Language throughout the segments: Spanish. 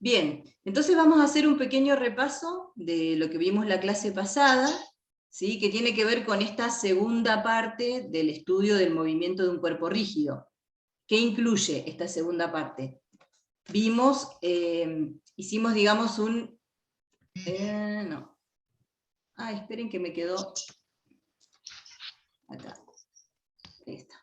Bien, entonces vamos a hacer un pequeño repaso de lo que vimos la clase pasada, ¿sí? Que tiene que ver con esta segunda parte del estudio del movimiento de un cuerpo rígido. ¿Qué incluye esta segunda parte? Vimos, hicimos, digamos, no. Esperen que me quedó acá. Ahí está.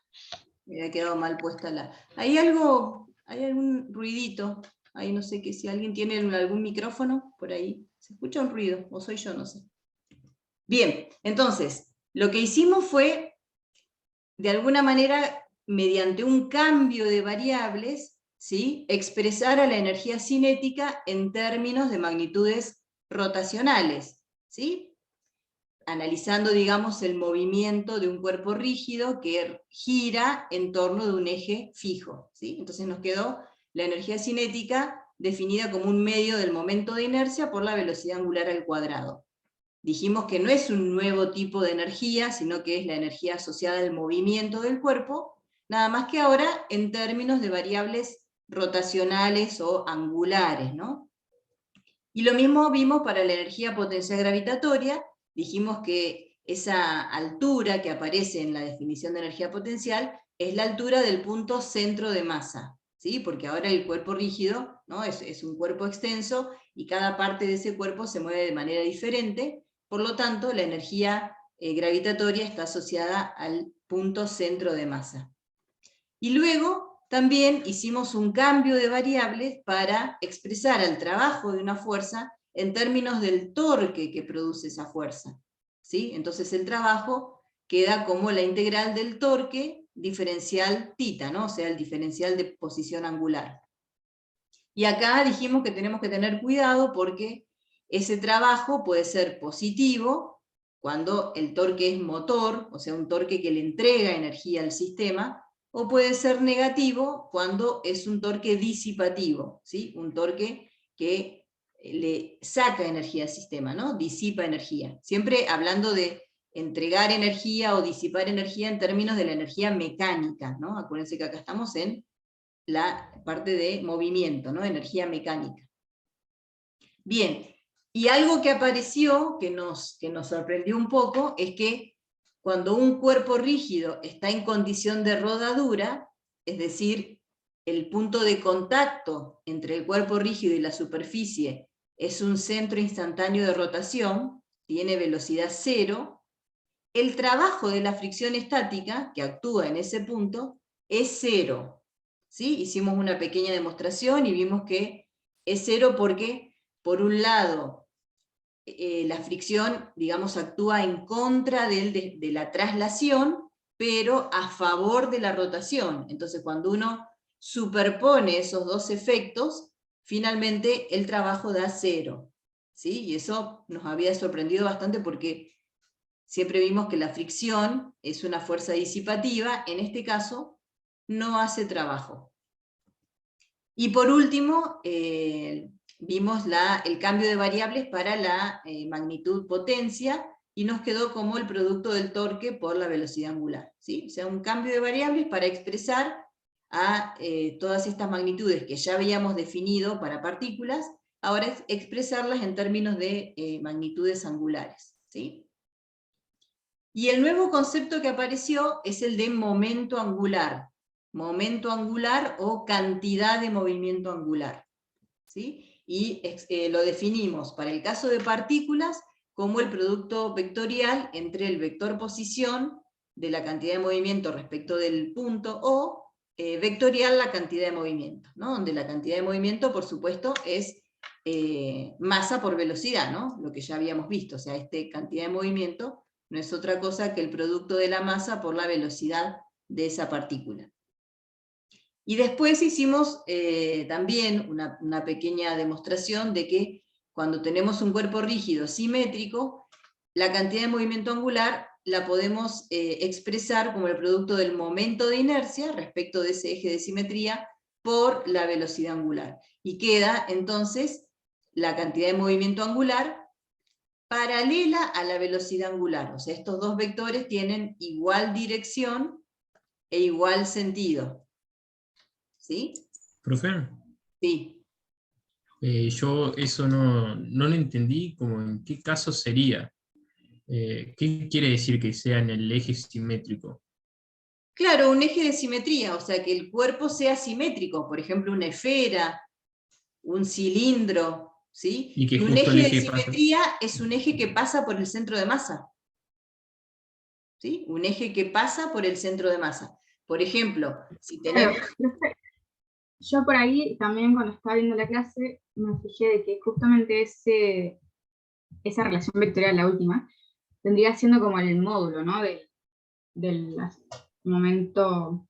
Me había quedado mal puesta la... Hay algún ruidito. Ahí no sé si alguien tiene algún micrófono por ahí. ¿Se escucha un ruido? ¿O soy yo? No sé. Bien, entonces, lo que hicimos fue, de alguna manera, mediante un cambio de variables, ¿sí?, expresar a la energía cinética en términos de magnitudes rotacionales, ¿sí?, analizando, digamos, el movimiento de un cuerpo rígido que gira en torno de un eje fijo, ¿sí? Entonces nos quedó la energía cinética definida como un medio del momento de inercia por la velocidad angular al cuadrado. Dijimos que no es un nuevo tipo de energía, sino que es la energía asociada al movimiento del cuerpo, nada más que ahora en términos de variables rotacionales o angulares, ¿no? Y lo mismo vimos para la energía potencial gravitatoria. Dijimos que esa altura que aparece en la definición de energía potencial es la altura del punto centro de masa, ¿sí? Porque ahora el cuerpo rígido, ¿no?, es un cuerpo extenso y cada parte de ese cuerpo se mueve de manera diferente, por lo tanto la energía gravitatoria está asociada al punto centro de masa. Y luego también hicimos un cambio de variables para expresar el trabajo de una fuerza en términos del torque que produce esa fuerza, ¿sí? Entonces el trabajo queda como la integral del torque diferencial θ, ¿no? O sea, el diferencial de posición angular. Y acá dijimos que tenemos que tener cuidado porque ese trabajo puede ser positivo cuando el torque es motor, o sea, un torque que le entrega energía al sistema, o puede ser negativo cuando es un torque disipativo, ¿sí? Un torque que le saca energía al sistema, ¿no? Disipa energía. Siempre hablando de entregar energía o disipar energía en términos de la energía mecánica, ¿no? Acuérdense que acá estamos en la parte de movimiento, ¿no? Energía mecánica. Bien, y algo que apareció, que nos sorprendió un poco, es que cuando un cuerpo rígido está en condición de rodadura, es decir, el punto de contacto entre el cuerpo rígido y la superficie es un centro instantáneo de rotación, tiene velocidad cero, el trabajo de la fricción estática, que actúa en ese punto, es cero. ¿Sí? Hicimos una pequeña demostración y vimos que es cero porque, por un lado, la fricción, digamos, actúa en contra de la traslación, pero a favor de la rotación. Entonces, cuando uno superpone esos dos efectos, finalmente el trabajo da cero, ¿sí? Y eso nos había sorprendido bastante porque siempre vimos que la fricción es una fuerza disipativa, en este caso no hace trabajo. Y por último, vimos el cambio de variables para la magnitud potencia, y nos quedó como el producto del torque por la velocidad angular, ¿sí? O sea, un cambio de variables para expresar a todas estas magnitudes que ya habíamos definido para partículas, ahora es expresarlas en términos de magnitudes angulares, ¿sí? Y el nuevo concepto que apareció es el de momento angular o cantidad de movimiento angular, ¿sí? Y lo definimos para el caso de partículas como el producto vectorial entre el vector posición de la cantidad de movimiento respecto del punto O, vectorial la cantidad de movimiento, ¿no? Donde la cantidad de movimiento, por supuesto, es masa por velocidad, ¿no? Lo que ya habíamos visto, o sea, esta cantidad de movimiento no es otra cosa que el producto de la masa por la velocidad de esa partícula. Y después hicimos también una pequeña demostración de que cuando tenemos un cuerpo rígido simétrico, la cantidad de movimiento angular la podemos expresar como el producto del momento de inercia respecto de ese eje de simetría por la velocidad angular. Y queda entonces la cantidad de movimiento angular paralela a la velocidad angular. O sea, estos dos vectores tienen igual dirección e igual sentido. ¿Sí? Profe, Sí. Yo eso no lo entendí, como en qué caso sería. ¿Qué quiere decir que sea en el eje simétrico? Claro, un eje de simetría, o sea, que el cuerpo sea simétrico, por ejemplo, una esfera, un cilindro, ¿sí? Y que Y un justo el eje de eje pasa. simetría es un eje que pasa por el centro de masa, ¿sí? Un eje que pasa por el centro de masa. Por ejemplo, si Claro, tenemos... profe, yo por ahí también cuando estaba viendo la clase me fijé de que justamente esa relación vectorial, la última, tendría siendo como el módulo, ¿no? Del momento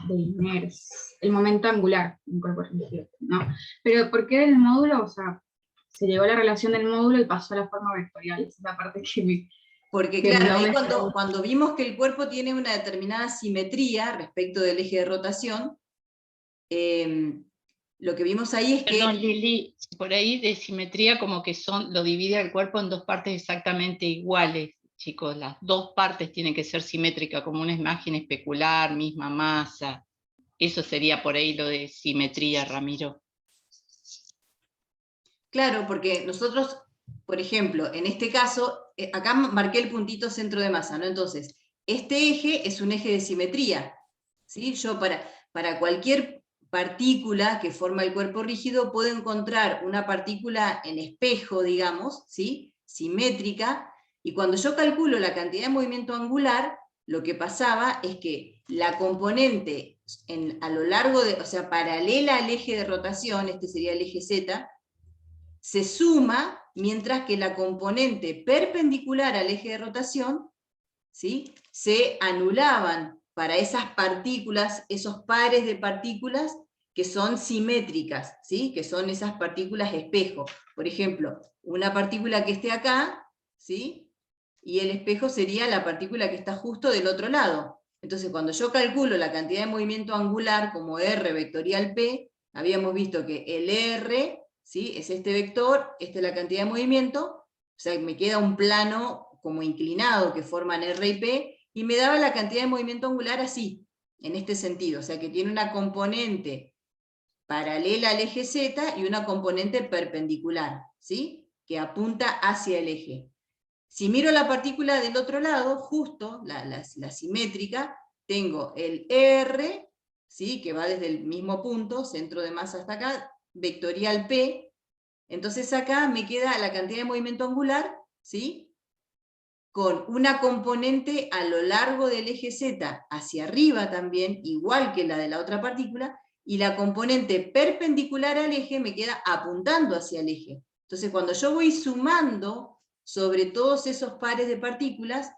de inercia, el momento angular, un cuerpo rígido, ¿no? Pero ¿por qué del módulo? O sea, se llegó a la relación del módulo y pasó a la forma vectorial. Esa es la parte Porque que claro, no ahí me... cuando vimos que el cuerpo tiene una determinada simetría respecto del eje de rotación, lo que vimos ahí es que... Perdón, Lili, por ahí de simetría como que lo divide al cuerpo en dos partes exactamente iguales, chicos. Las dos partes tienen que ser simétricas, como una imagen especular, misma masa. Eso sería por ahí lo de simetría, Ramiro. Claro, porque nosotros, por ejemplo, en este caso, acá marqué el puntito centro de masa, ¿no? Entonces, este eje es un eje de simetría, ¿sí? Yo para cualquier partícula que forma el cuerpo rígido puedo encontrar una partícula en espejo, digamos, ¿sí? Simétrica, y cuando yo calculo la cantidad de movimiento angular, lo que pasaba es que la componente a lo largo de, o sea, paralela al eje de rotación, este sería el eje Z, se suma, mientras que la componente perpendicular al eje de rotación, ¿sí?, se anulaban para esas partículas, esos pares de partículas que son simétricas, ¿sí?, que son esas partículas espejo. Por ejemplo, una partícula que esté acá, ¿sí?, y el espejo sería la partícula que está justo del otro lado. Entonces, cuando yo calculo la cantidad de movimiento angular como R vectorial P, habíamos visto que el R, ¿sí?, es este vector, esta es la cantidad de movimiento, o sea, me queda un plano como inclinado que forman R y P, y me daba la cantidad de movimiento angular así, en este sentido, o sea que tiene una componente paralela al eje Z y una componente perpendicular, ¿sí?, que apunta hacia el eje. Si miro la partícula del otro lado, justo, la simétrica, tengo el R, ¿sí?, que va desde el mismo punto, centro de masa hasta acá, vectorial P, entonces acá me queda la cantidad de movimiento angular, ¿sí?, con una componente a lo largo del eje Z hacia arriba también, igual que la de la otra partícula, y la componente perpendicular al eje me queda apuntando hacia el eje. Entonces cuando yo voy sumando sobre todos esos pares de partículas,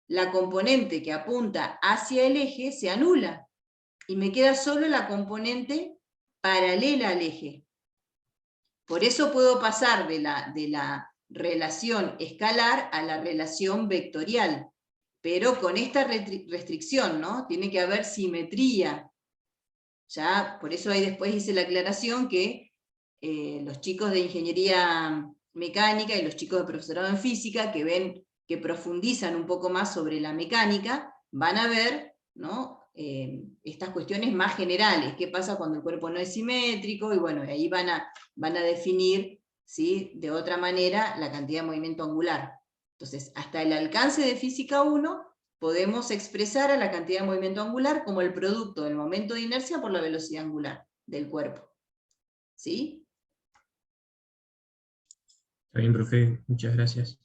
la componente que apunta hacia el eje se anula, y me queda solo la componente paralela al eje. Por eso puedo pasar de la relación escalar a la relación vectorial, pero con esta restricción, ¿no? Tiene que haber simetría. Ya, por eso ahí después hice la aclaración que los chicos de ingeniería mecánica y los chicos de profesorado en física que profundizan un poco más sobre la mecánica, van a ver, ¿no?, estas cuestiones más generales, qué pasa cuando el cuerpo no es simétrico, y bueno, ahí van a definir, ¿sí?, de otra manera la cantidad de movimiento angular. Entonces, hasta el alcance de física 1, podemos expresar a la cantidad de movimiento angular como el producto del momento de inercia por la velocidad angular del cuerpo. ¿Sí? Está bien, profe, muchas gracias.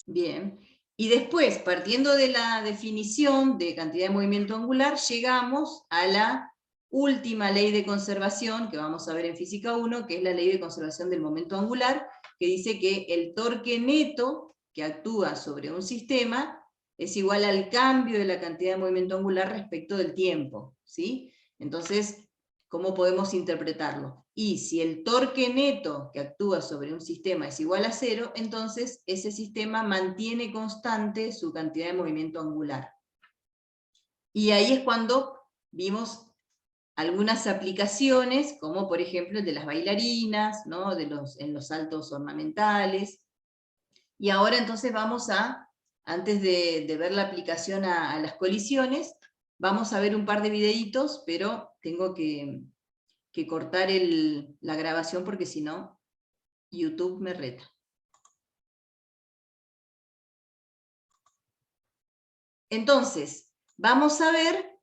Bien. Y después, partiendo de la definición de cantidad de movimiento angular, llegamos a la última ley de conservación que vamos a ver en física 1, que es la ley de conservación del momento angular, que dice que el torque neto que actúa sobre un sistema es igual al cambio de la cantidad de movimiento angular respecto del tiempo, ¿sí? Entonces, ¿cómo podemos interpretarlo? Y si el torque neto que actúa sobre un sistema es igual a 0, entonces ese sistema mantiene constante su cantidad de movimiento angular. Y ahí es cuando vimos algunas aplicaciones, como por ejemplo el de las bailarinas, ¿no?, en los saltos ornamentales. Y ahora entonces vamos antes de ver la aplicación a las colisiones, vamos a ver un par de videitos, pero tengo que cortar la grabación porque si no YouTube me reta. Entonces, vamos a ver,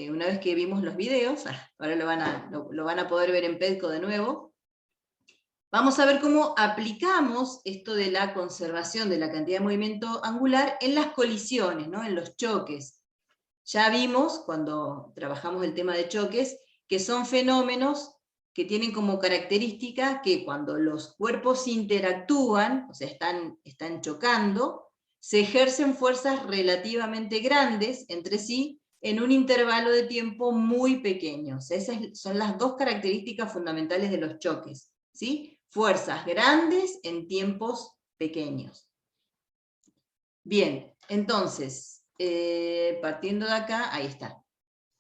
una vez que vimos los videos, ahora lo van a poder ver en Pedco de nuevo, vamos a ver cómo aplicamos esto de la conservación de la cantidad de movimiento angular en las colisiones, ¿no? En los choques. Ya vimos, cuando trabajamos el tema de choques, que son fenómenos que tienen como característica que cuando los cuerpos interactúan, o sea, están chocando, se ejercen fuerzas relativamente grandes entre sí en un intervalo de tiempo muy pequeño. O sea, esas son las dos características fundamentales de los choques, ¿sí? Fuerzas grandes en tiempos pequeños. Bien, entonces, partiendo de acá, ahí está.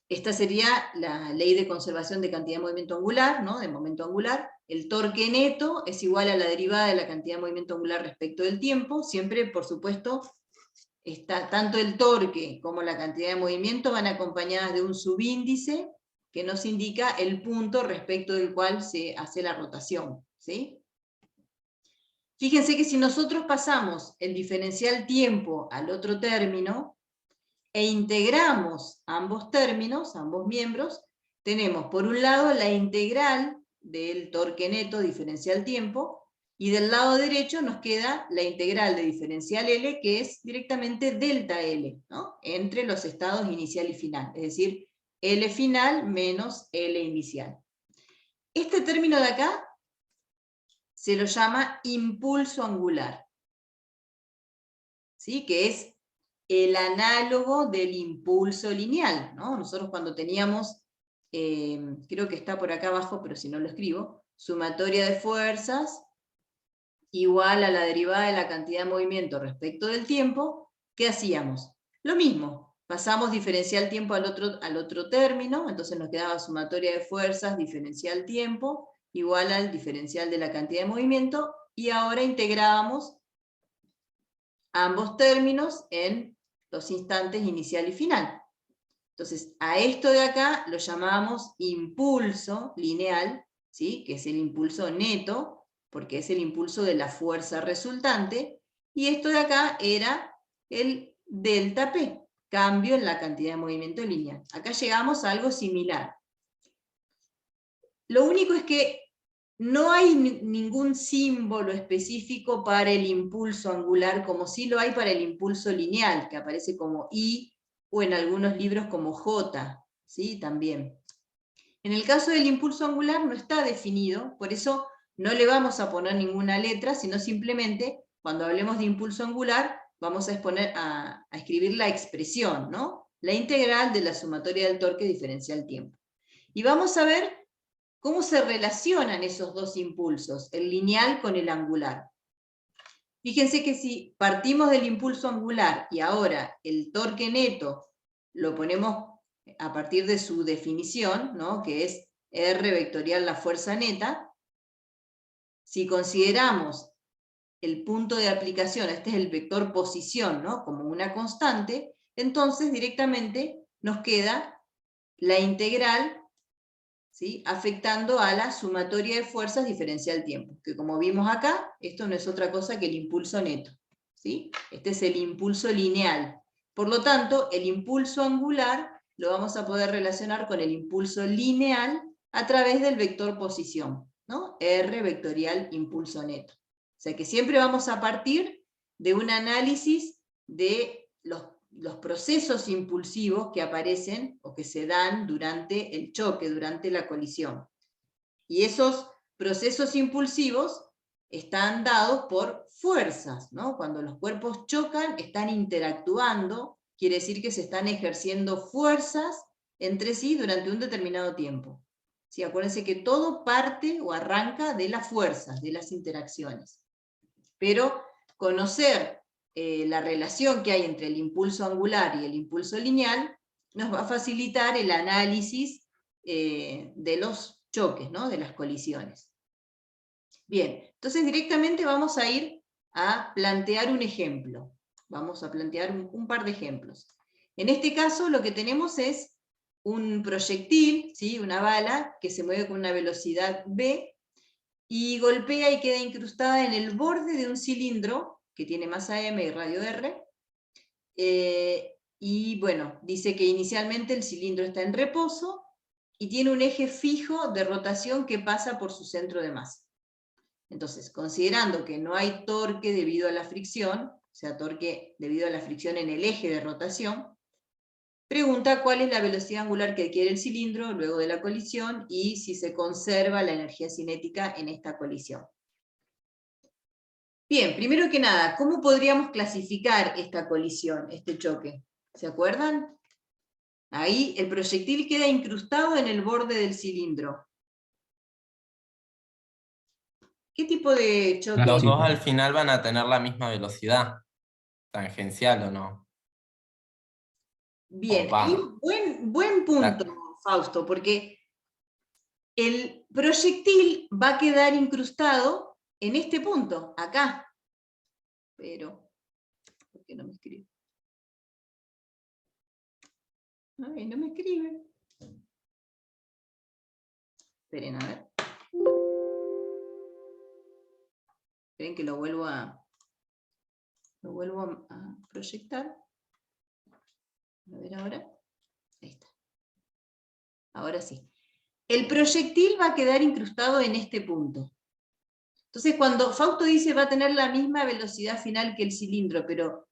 Esta sería la ley de conservación de cantidad de movimiento angular, ¿no? De momento angular. El torque neto es igual a la derivada de la cantidad de movimiento angular respecto del tiempo. Siempre, por supuesto, tanto el torque como la cantidad de movimiento van acompañadas de un subíndice que nos indica el punto respecto del cual se hace la rotación, ¿sí? Fíjense que si nosotros pasamos el diferencial tiempo al otro término, e integramos ambos términos, ambos miembros, tenemos por un lado la integral del torque neto diferencial tiempo, y del lado derecho nos queda la integral de diferencial L, que es directamente delta L, ¿no? Entre los estados inicial y final, es decir, L final menos L inicial. Este término de acá se lo llama impulso angular, ¿sí? Que es el análogo del impulso lineal, ¿no? Nosotros cuando teníamos, creo que está por acá abajo, pero si no lo escribo, sumatoria de fuerzas igual a la derivada de la cantidad de movimiento respecto del tiempo, ¿qué hacíamos? Lo mismo, pasamos diferencial tiempo al otro término, entonces nos quedaba sumatoria de fuerzas, diferencial tiempo, igual al diferencial de la cantidad de movimiento, y ahora integrábamos ambos términos en los instantes inicial y final. Entonces, a esto de acá lo llamamos impulso lineal, ¿sí? Que es el impulso neto, porque es el impulso de la fuerza resultante, y esto de acá era el delta P, cambio en la cantidad de movimiento lineal. Acá llegamos a algo similar. Lo único es que no hay ningún símbolo específico para el impulso angular, como sí lo hay para el impulso lineal, que aparece como I, o en algunos libros como J, ¿sí? También. En el caso del impulso angular no está definido, por eso no le vamos a poner ninguna letra, sino simplemente, cuando hablemos de impulso angular, vamos a escribir la expresión, ¿no? La integral de la sumatoria del torque diferencial tiempo. Y vamos a ver cómo se relacionan esos dos impulsos, el lineal con el angular. Fíjense que si partimos del impulso angular y ahora el torque neto lo ponemos a partir de su definición, ¿no? Que es R vectorial la fuerza neta, si consideramos el punto de aplicación, este es el vector posición, ¿no? Como una constante, entonces directamente nos queda la integral, ¿sí? Afectando a la sumatoria de fuerzas diferencial tiempo, que como vimos acá, esto no es otra cosa que el impulso neto, ¿sí? Este es el impulso lineal. Por lo tanto, el impulso angular lo vamos a poder relacionar con el impulso lineal a través del vector posición, ¿no? R vectorial impulso neto. O sea que siempre vamos a partir de un análisis de los procesos impulsivos que aparecen o que se dan durante el choque, durante la colisión. Y esos procesos impulsivos están dados por fuerzas, ¿no? Cuando los cuerpos chocan, están interactuando, quiere decir que se están ejerciendo fuerzas entre sí durante un determinado tiempo. ¿Sí? Acuérdense que todo parte o arranca de las fuerzas, de las interacciones. Pero conocer la relación que hay entre el impulso angular y el impulso lineal nos va a facilitar el análisis de los choques, ¿no? De las colisiones. Bien, entonces directamente vamos a ir a plantear un ejemplo. Vamos a plantear un par de ejemplos. En este caso lo que tenemos es un proyectil, ¿sí? Una bala que se mueve con una velocidad v, y golpea y queda incrustada en el borde de un cilindro que tiene masa m y radio r. Y bueno, dice que inicialmente el cilindro está en reposo y tiene un eje fijo de rotación que pasa por su centro de masa. Entonces, considerando que no hay torque debido a la fricción, o sea, torque debido a la fricción en el eje de rotación, pregunta cuál es la velocidad angular que adquiere el cilindro luego de la colisión y si se conserva la energía cinética en esta colisión. Bien, primero que nada, ¿cómo podríamos clasificar esta colisión, este choque? ¿Se acuerdan? Ahí el proyectil queda incrustado en el borde del cilindro. ¿Qué tipo de choque? Los dos al final van a tener la misma velocidad, tangencial o no. Bien, ahí buen punto, Fausto, porque el proyectil va a quedar incrustado en este punto, acá. Pero, ¿por qué no me escribe? Ay, no me escribe. Esperen, a ver. Esperen que lo vuelvo a proyectar. A ver ahora. Ahí está. Ahora sí. El proyectil va a quedar incrustado en este punto. Entonces, cuando Fausto dice va a tener la misma velocidad final que el cilindro, pero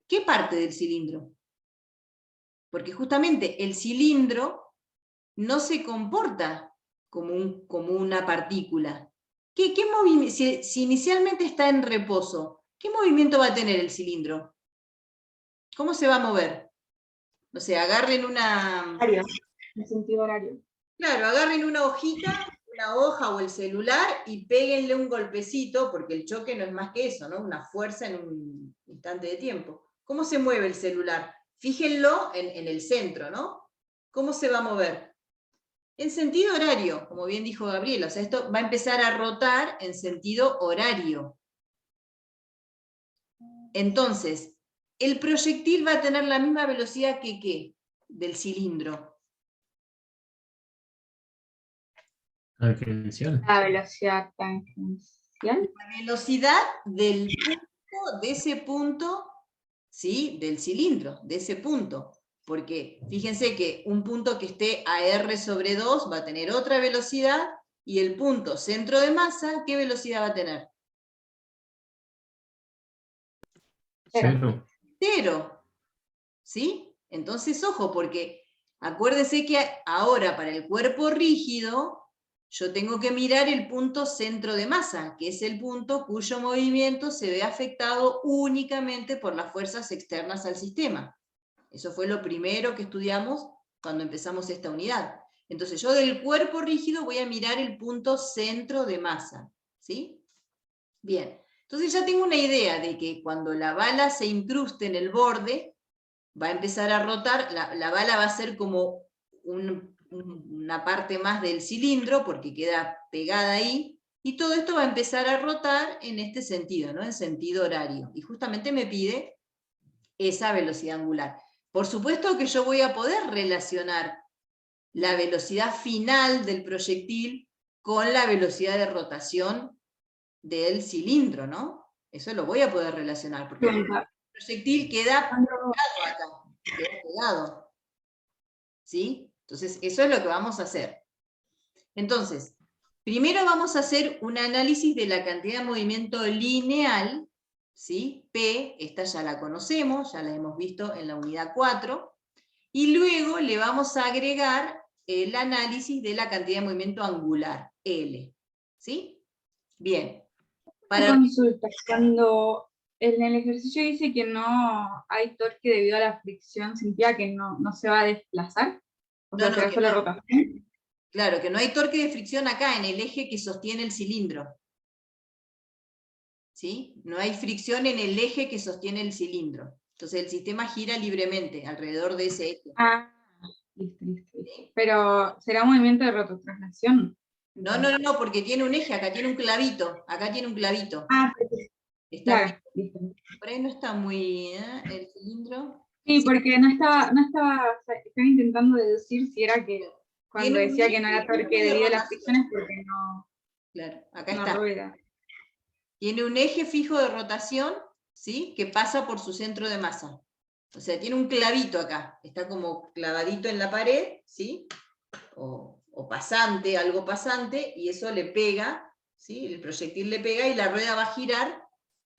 ¿qué parte del cilindro? Porque justamente el cilindro no se comporta como una partícula. ¿Qué movimiento? Si inicialmente está en reposo, ¿qué movimiento va a tener el cilindro? ¿Cómo se va a mover? No sé, agarren una... Horario, en sentido horario. Claro, agarren una hojita, una hoja o el celular y péguenle un golpecito, porque el choque no es más que eso, ¿no? Una fuerza en un instante de tiempo. ¿Cómo se mueve el celular? Fíjenlo en el centro, ¿no? ¿Cómo se va a mover? En sentido horario, como bien dijo Gabriela, o sea, esto va a empezar a rotar en sentido horario. Entonces, el proyectil va a tener la misma velocidad que ¿qué? Del cilindro. Tangencial. La velocidad tangencial. La velocidad del punto, de ese punto, ¿sí? Del cilindro, de ese punto. Porque fíjense que un punto que esté a r sobre 2 va a tener otra velocidad, y el punto centro de masa, ¿qué velocidad va a tener? Cero. 0. ¿Sí? Entonces, ojo, porque acuérdense que ahora para el cuerpo rígido, yo tengo que mirar el punto centro de masa, que es el punto cuyo movimiento se ve afectado únicamente por las fuerzas externas al sistema. Eso fue lo primero que estudiamos cuando empezamos esta unidad. Entonces yo del cuerpo rígido voy a mirar el punto centro de masa. ¿Sí? Bien, entonces ya tengo una idea de que cuando la bala se incruste en el borde, va a empezar a rotar, la bala va a ser como una parte más del cilindro, porque queda pegada ahí, y todo esto va a empezar a rotar en este sentido, ¿no? En sentido horario. Y justamente me pide esa velocidad angular. Por supuesto que yo voy a poder relacionar la velocidad final del proyectil con la velocidad de rotación del cilindro, ¿no? Eso lo voy a poder relacionar, porque el proyectil queda pegado acá, queda pegado. ¿Sí? Entonces, eso es lo que vamos a hacer. Entonces, primero vamos a hacer un análisis de la cantidad de movimiento lineal, ¿sí? P, esta ya la conocemos, ya la hemos visto en la unidad 4, y luego le vamos a agregar el análisis de la cantidad de movimiento angular, L. ¿Sí? Bien. Para consulta, cuando en el ejercicio dice que no hay torque debido a la fricción, ¿significa que no se va a desplazar? O sea, será solo rotación. Claro, que no hay torque de fricción acá en el eje que sostiene el cilindro. ¿Sí? No hay fricción en el eje que sostiene el cilindro. Entonces el sistema gira libremente alrededor de ese eje. Ah, listo. Pero, ¿será movimiento de rototraslación? No, porque tiene un eje, acá tiene un clavito. Acá tiene un clavito. Ah, Está, claro, listo. por ahí no está muy, el cilindro. Sí, porque no estaba, estaba intentando deducir si era que cuando decía que no era torque debido a las fricciones, porque no. Claro, acá Una está. rueda. Tiene un eje fijo de rotación, ¿sí? Que pasa por su centro de masa. O sea, tiene un clavito acá, está como clavadito en la pared, ¿sí? O pasante, algo pasante, y eso le pega, ¿sí? El proyectil le pega y la rueda va a girar,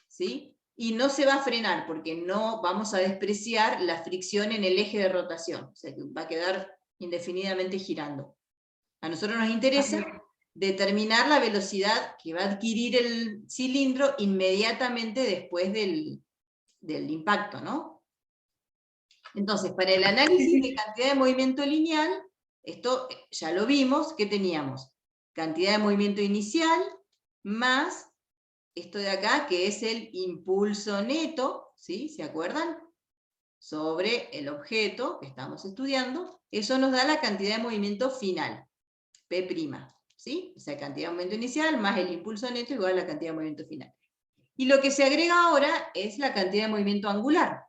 ¿sí? Y no se va a frenar, porque no vamos a despreciar la fricción en el eje de rotación, o sea, que va a quedar indefinidamente girando. A nosotros nos interesa determinar la velocidad que va a adquirir el cilindro inmediatamente después del impacto, ¿no? Entonces, para el análisis de cantidad de movimiento lineal, esto ya lo vimos, ¿qué teníamos? Cantidad de movimiento inicial más esto de acá, que es el impulso neto, ¿sí? ¿Se acuerdan? Sobre el objeto que estamos estudiando, eso nos da la cantidad de movimiento final, P', ¿sí? O sea, cantidad de movimiento inicial más el impulso neto igual a la cantidad de movimiento final. Y lo que se agrega ahora es la cantidad de movimiento angular.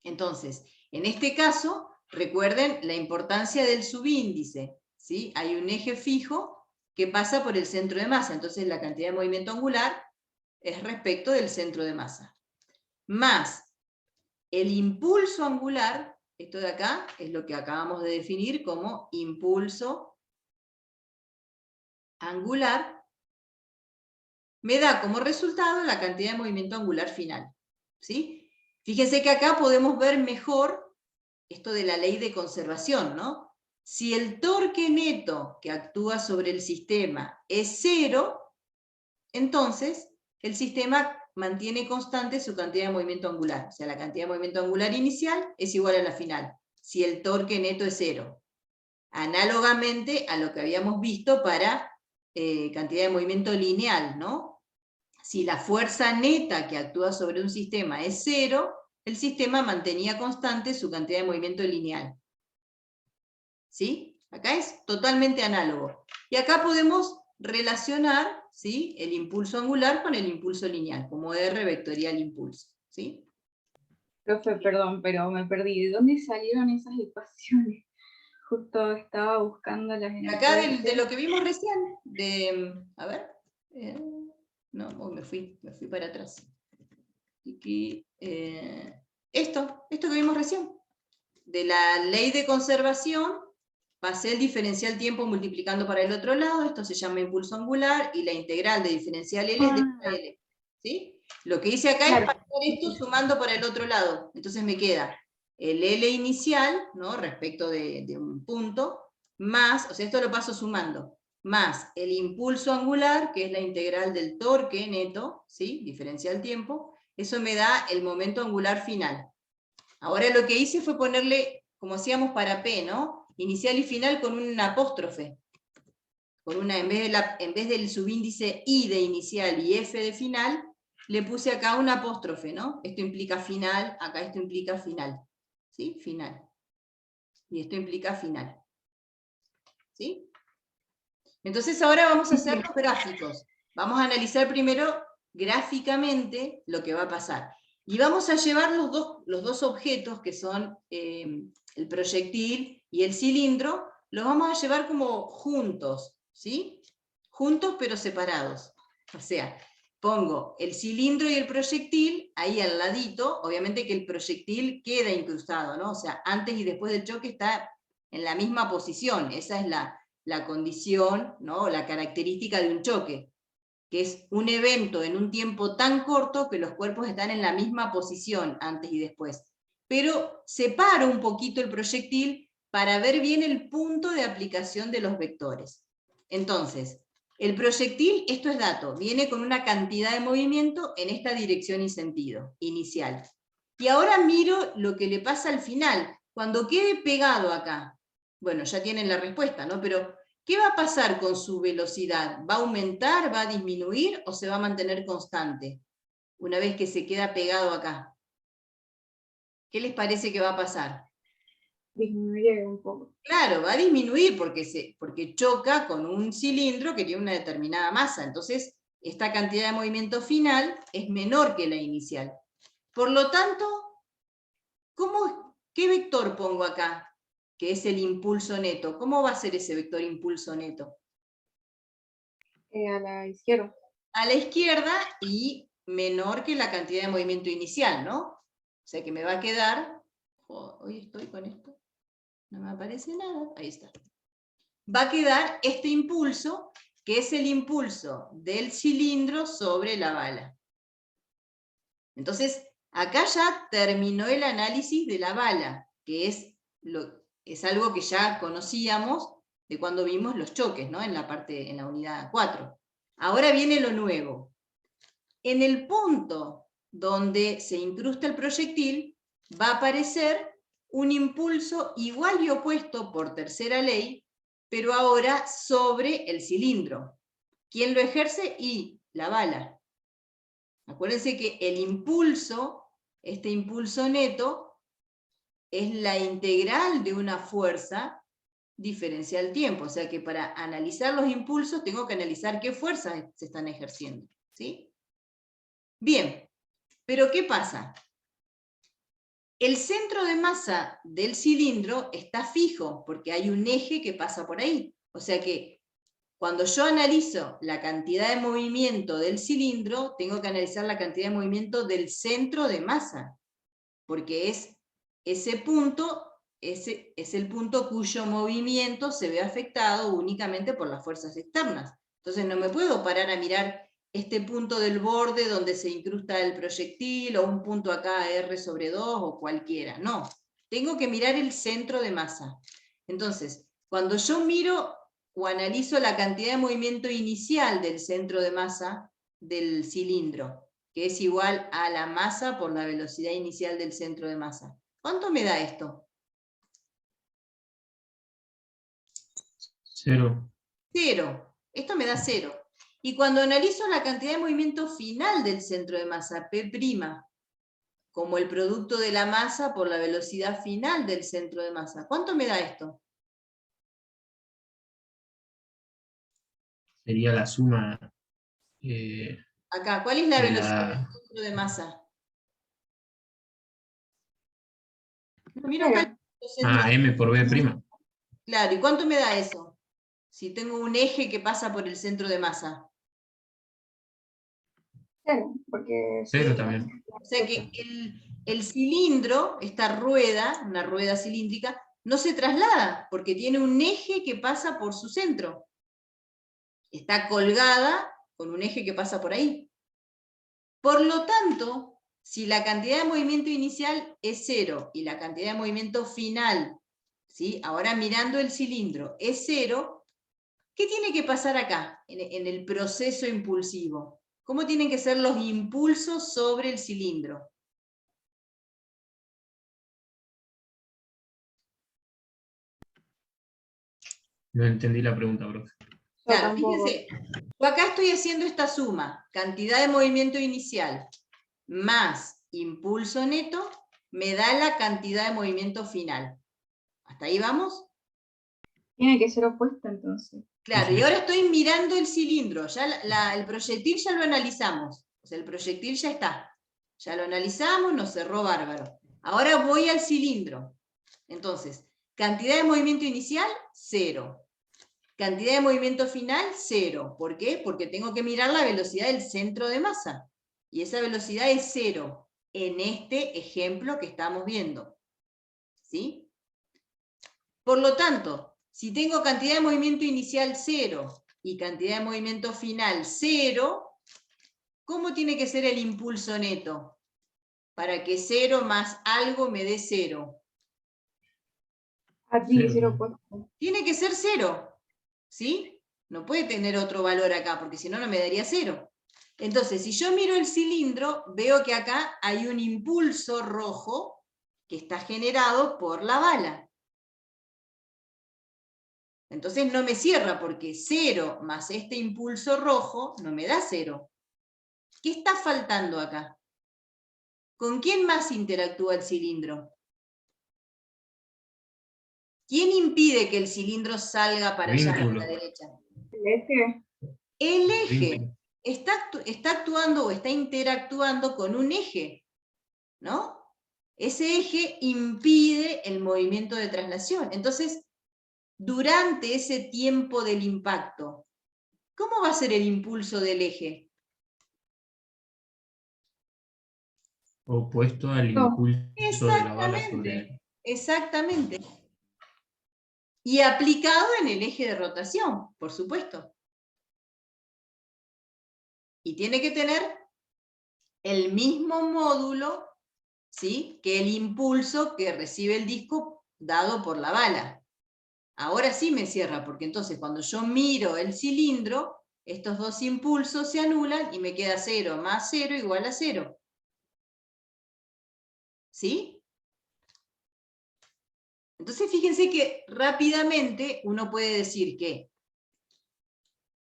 Entonces, en este caso, recuerden la importancia del subíndice, ¿sí? Hay un eje fijo que pasa por el centro de masa, entonces la cantidad de movimiento angular es respecto del centro de masa. Más el impulso angular, esto de acá es lo que acabamos de definir como impulso angular, me da como resultado la cantidad de movimiento angular final, ¿sí? Fíjense que acá podemos ver mejor esto de la ley de conservación, ¿no? Si el torque neto que actúa sobre el sistema es 0, entonces el sistema mantiene constante su cantidad de movimiento angular. O sea, la cantidad de movimiento angular inicial es igual a la final, si el torque neto es 0. Análogamente a lo que habíamos visto para cantidad de movimiento lineal, ¿no? Si la fuerza neta que actúa sobre un sistema es 0, el sistema mantenía constante su cantidad de movimiento lineal. ¿Sí? Acá es totalmente análogo. Y acá podemos relacionar, ¿sí?, el impulso angular con el impulso lineal, como R vectorial impulso. ¿Sí? Profe, perdón, pero me perdí. ¿De dónde salieron esas ecuaciones? Justo estaba buscándolas en el Acá PDF. de lo que vimos recién, a ver, no, me fui para atrás. Esto que vimos recién, de la ley de conservación, pasé el diferencial tiempo multiplicando para el otro lado, esto se llama impulso angular, y la integral de diferencial L es delta L. ¿Sí? Lo que hice acá es pasar esto sumando para el otro lado, entonces me queda el L inicial, ¿no?, respecto de un punto, más, o sea, esto lo paso sumando, más el impulso angular, que es la integral del torque neto, ¿sí?, diferencial tiempo, eso me da el momento angular final. Ahora lo que hice fue ponerle, como hacíamos para P, ¿no?, inicial y final con un apóstrofe. Con una, en vez del subíndice I de inicial y F de final, le puse acá un apóstrofe, ¿no? Esto implica final, acá esto implica final. ¿Sí? Final. Y esto implica final. ¿Sí? Entonces ahora vamos a hacer los gráficos. Vamos a analizar primero gráficamente lo que va a pasar. Y vamos a llevar los dos objetos, que son el proyectil y el cilindro, los vamos a llevar como juntos, ¿sí? Juntos pero separados. O sea, pongo el cilindro y el proyectil ahí al ladito, obviamente que el proyectil queda incrustado, ¿no? O sea, antes y después del choque está en la misma posición, esa es la condición, ¿no?, la característica de un choque, que es un evento en un tiempo tan corto que los cuerpos están en la misma posición antes y después. Pero separo un poquito el proyectil para ver bien el punto de aplicación de los vectores. Entonces, el proyectil, esto es dato, viene con una cantidad de movimiento en esta dirección y sentido, inicial. Y ahora miro lo que le pasa al final, cuando quede pegado acá. Bueno, ya tienen la respuesta, ¿no? Pero ¿qué va a pasar con su velocidad? ¿Va a aumentar, va a disminuir o se va a mantener constante una vez que se queda pegado acá? ¿Qué les parece que va a pasar? Disminuye un poco. Claro, va a disminuir porque choca con un cilindro que tiene una determinada masa, entonces esta cantidad de movimiento final es menor que la inicial. Por lo tanto, ¿qué vector pongo acá? Que es el impulso neto. ¿Cómo va a ser ese vector impulso neto? A la izquierda. A la izquierda y menor que la cantidad de movimiento inicial, ¿no? O sea que me va a quedar, hoy estoy con esto, no me aparece nada, ahí está. Va a quedar este impulso, que es el impulso del cilindro sobre la bala. Entonces, acá ya terminó el análisis de la bala, que es algo que ya conocíamos de cuando vimos los choques, ¿no? En la unidad 4. Ahora viene lo nuevo. En el punto donde se incrusta el proyectil, va a aparecer un impulso igual y opuesto por tercera ley, pero ahora sobre el cilindro. ¿Quién lo ejerce? Y la bala. Acuérdense que el impulso, este impulso neto, es la integral de una fuerza diferencial tiempo. O sea que para analizar los impulsos tengo que analizar qué fuerzas se están ejerciendo. ¿Sí? Bien, pero ¿qué pasa? El centro de masa del cilindro está fijo, porque hay un eje que pasa por ahí. O sea que cuando yo analizo la cantidad de movimiento del cilindro, tengo que analizar la cantidad de movimiento del centro de masa, porque es ese punto, ese es el punto cuyo movimiento se ve afectado únicamente por las fuerzas externas. Entonces no me puedo parar a mirar este punto del borde donde se incrusta el proyectil, o un punto acá R/2, o cualquiera. No, tengo que mirar el centro de masa. Entonces, cuando yo miro o analizo la cantidad de movimiento inicial del centro de masa del cilindro, que es igual a la masa por la velocidad inicial del centro de masa. ¿Cuánto me da esto? 0. 0. Esto me da 0. Y cuando analizo la cantidad de movimiento final del centro de masa, P', como el producto de la masa por la velocidad final del centro de masa, ¿cuánto me da esto? Sería la suma Acá, ¿cuál es la de velocidad del la... centro de masa? Miro acá el centro de M por B'. Claro, ¿y cuánto me da eso? Si tengo un eje que pasa por el centro de masa. 0, porque... 0 también. O sea que el cilindro, esta rueda, una rueda cilíndrica, no se traslada, porque tiene un eje que pasa por su centro. Está colgada con un eje que pasa por ahí. Por lo tanto, si la cantidad de movimiento inicial es 0 y la cantidad de movimiento final, ¿sí? Ahora mirando el cilindro, es 0, ¿qué tiene que pasar acá, en el proceso impulsivo? ¿Cómo tienen que ser los impulsos sobre el cilindro? No entendí la pregunta, profe. Claro, fíjense, yo acá estoy haciendo esta suma, cantidad de movimiento inicial más impulso neto, me da la cantidad de movimiento final. ¿Hasta ahí vamos? Tiene que ser opuesta entonces. Claro, y ahora estoy mirando el cilindro, ya el proyectil ya lo analizamos, o sea, el proyectil ya está, ya lo analizamos, nos cerró bárbaro. Ahora voy al cilindro, entonces, cantidad de movimiento inicial, 0. Cantidad de movimiento final, 0. ¿Por qué? Porque tengo que mirar la velocidad del centro de masa, y esa velocidad es 0, en este ejemplo que estamos viendo. ¿Sí? Por lo tanto, si tengo cantidad de movimiento inicial 0 y cantidad de movimiento final 0, ¿cómo tiene que ser el impulso neto? Para que 0 más algo me dé 0. Tiene que ser opuesto. Tiene que ser 0, ¿sí? No puede tener otro valor acá, porque si no, no me daría 0. Entonces, si yo miro el cilindro, veo que acá hay un impulso rojo que está generado por la bala. Entonces no me cierra, porque 0 más este impulso rojo no me da 0. ¿Qué está faltando acá? ¿Con quién más interactúa el cilindro? ¿Quién impide que el cilindro salga para allá, para la derecha? ¿El eje? El eje está actuando o está interactuando con un eje, ¿no? Ese eje impide el movimiento de traslación. Entonces, durante ese tiempo del impacto, ¿cómo va a ser el impulso del eje? Opuesto al No. impulso de la bala sobre él. Exactamente. Y aplicado en el eje de rotación, por supuesto. Y tiene que tener el mismo módulo, ¿sí?, que el impulso que recibe el disco dado por la bala. Ahora sí me cierra, porque entonces cuando yo miro el cilindro, estos dos impulsos se anulan y me queda 0 más 0 igual a 0. ¿Sí? Entonces fíjense que rápidamente uno puede decir que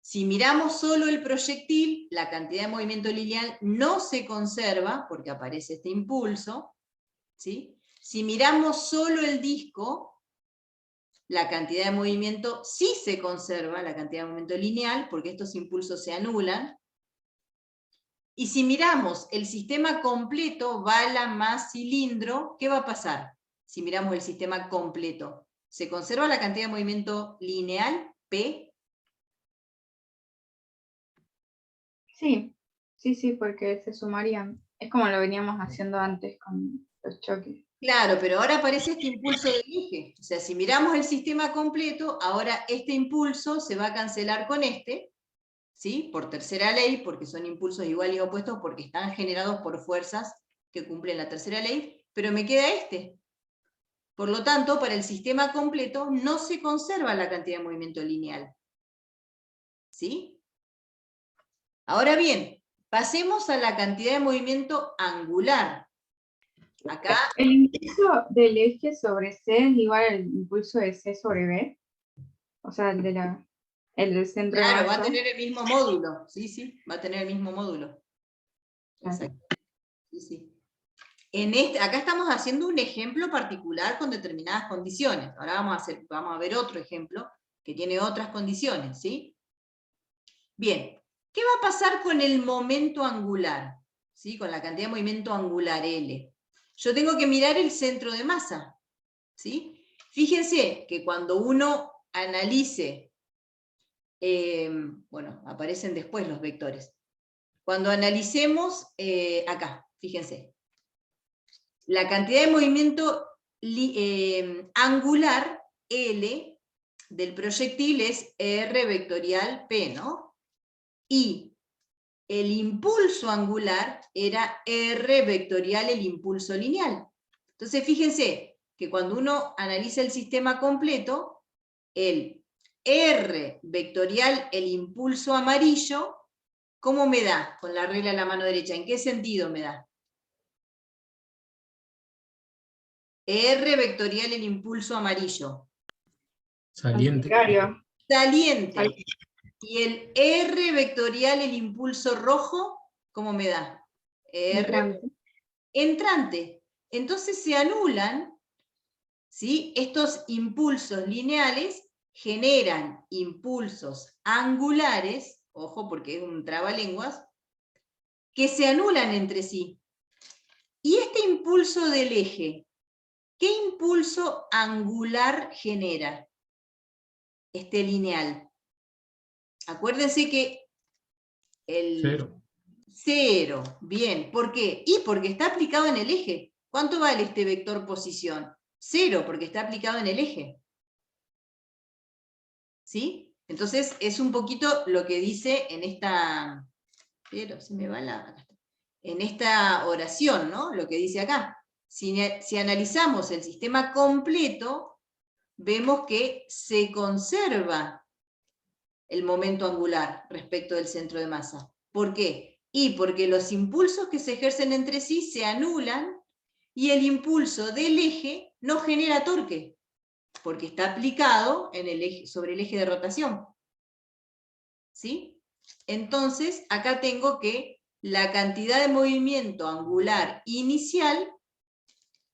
si miramos solo el proyectil, la cantidad de movimiento lineal no se conserva, porque aparece este impulso, ¿sí? Si miramos solo el disco, la cantidad de movimiento sí se conserva, la cantidad de movimiento lineal, porque estos impulsos se anulan. Y si miramos el sistema completo, bala más cilindro, ¿qué va a pasar? Si miramos el sistema completo, ¿se conserva la cantidad de movimiento lineal, P? Sí, sí, porque se sumarían. Es como lo veníamos haciendo antes con los choques. Claro, pero ahora aparece este impulso del eje. O sea, si miramos el sistema completo, ahora este impulso se va a cancelar con este, ¿sí? Por tercera ley, porque son impulsos iguales y opuestos, porque están generados por fuerzas que cumplen la tercera ley, pero me queda este. Por lo tanto, para el sistema completo no se conserva la cantidad de movimiento lineal. ¿Sí? Ahora bien, pasemos a la cantidad de movimiento angular. Acá, ¿El impulso del eje sobre C es igual al impulso de C sobre B? O sea, el del centro de claro, va a masa. tener el mismo módulo. Sí, va a tener el mismo módulo. Claro. Exacto. Sí. Acá estamos haciendo un ejemplo particular con determinadas condiciones. Ahora vamos a ver otro ejemplo que tiene otras condiciones, ¿sí? Bien, ¿qué va a pasar con el momento angular? ¿Sí? Con la cantidad de movimiento angular L. Yo tengo que mirar el centro de masa, ¿sí? Fíjense que cuando uno analice, bueno, aparecen después los vectores. Cuando analicemos, acá, fíjense, la cantidad de movimiento angular L del proyectil es R vectorial P, ¿no? Y el impulso angular era R vectorial el impulso lineal. Entonces fíjense que cuando uno analiza el sistema completo, el R vectorial el impulso amarillo, ¿cómo me da con la regla de la mano derecha? ¿En qué sentido me da? R vectorial el impulso amarillo. Saliente. Contrario. Saliente. Y el R vectorial el impulso rojo, ¿cómo me da? R entrante. Entonces se anulan, ¿sí? Estos impulsos lineales generan impulsos angulares, ojo porque es un trabalenguas, que se anulan entre sí. Y este impulso del eje, ¿qué impulso angular genera? Este lineal. Acuérdense que el 0, bien, ¿por qué? Y porque está aplicado en el eje. ¿Cuánto vale este vector posición? 0, porque está aplicado en el eje. ¿Sí? Entonces es un poquito lo que dice en esta, pero se me va en esta oración, ¿no? Lo que dice acá. Si analizamos el sistema completo, vemos que se conserva el momento angular respecto del centro de masa. ¿Por qué? Y porque los impulsos que se ejercen entre sí se anulan y el impulso del eje no genera torque, porque está aplicado en el eje, sobre el eje de rotación. ¿Sí? Entonces, acá tengo que la cantidad de movimiento angular inicial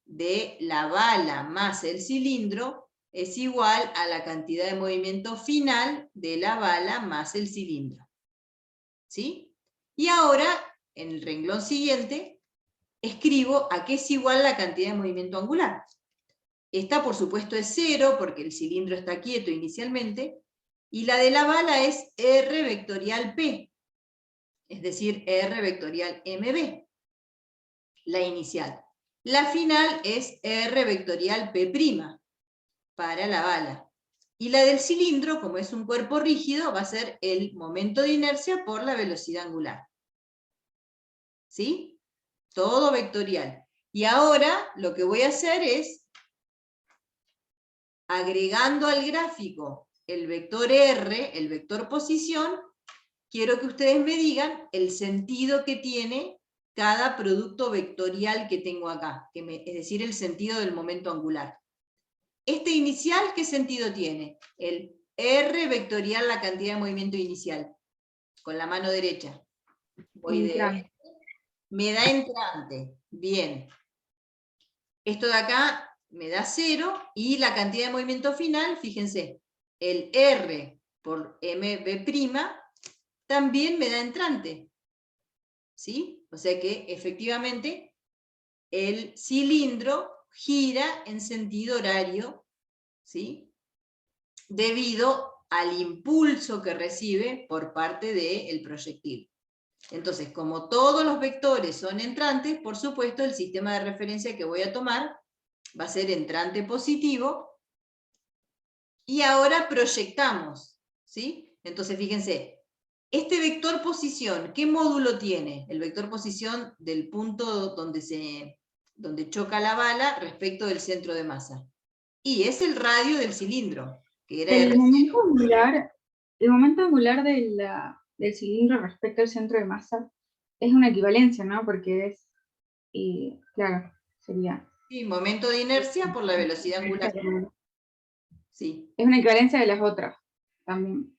de la bala más el cilindro es igual a la cantidad de movimiento final de la bala más el cilindro. ¿Sí? Y ahora, en el renglón siguiente, escribo a qué es igual la cantidad de movimiento angular. Esta, por supuesto, es 0, porque el cilindro está quieto inicialmente, Y la de la bala es R vectorial P, es decir, R vectorial MB, la inicial. La final es R vectorial P' para la bala. Y la del cilindro, como es un cuerpo rígido, va a ser el momento de inercia por la velocidad angular. ¿Sí? Todo vectorial. Y ahora lo que voy a hacer es, agregando al gráfico el vector R, el vector posición, quiero que ustedes me digan el sentido que tiene cada producto vectorial que tengo acá, es decir, el sentido del momento angular. Este inicial, ¿qué sentido tiene? El R vectorial, la cantidad de movimiento inicial, con la mano derecha. Me da entrante, bien. Esto de acá me da 0, y la cantidad de movimiento final, fíjense, el R por MB' también me da entrante. ¿Sí? O sea que efectivamente el cilindro gira en sentido horario, ¿sí? Debido al impulso que recibe por parte del proyectil. Entonces, como todos los vectores son entrantes, por supuesto el sistema de referencia que voy a tomar va a ser entrante positivo, y ahora proyectamos, ¿sí? Entonces fíjense, este vector posición, ¿qué módulo tiene? El vector posición del punto donde choca la bala respecto del centro de masa. Y es el radio del cilindro, que era el momento angular del cilindro respecto al centro de masa es una equivalencia, ¿no? Porque es, claro, sería... Sí, momento de inercia por la velocidad angular. Sí. Es una equivalencia de las otras, también.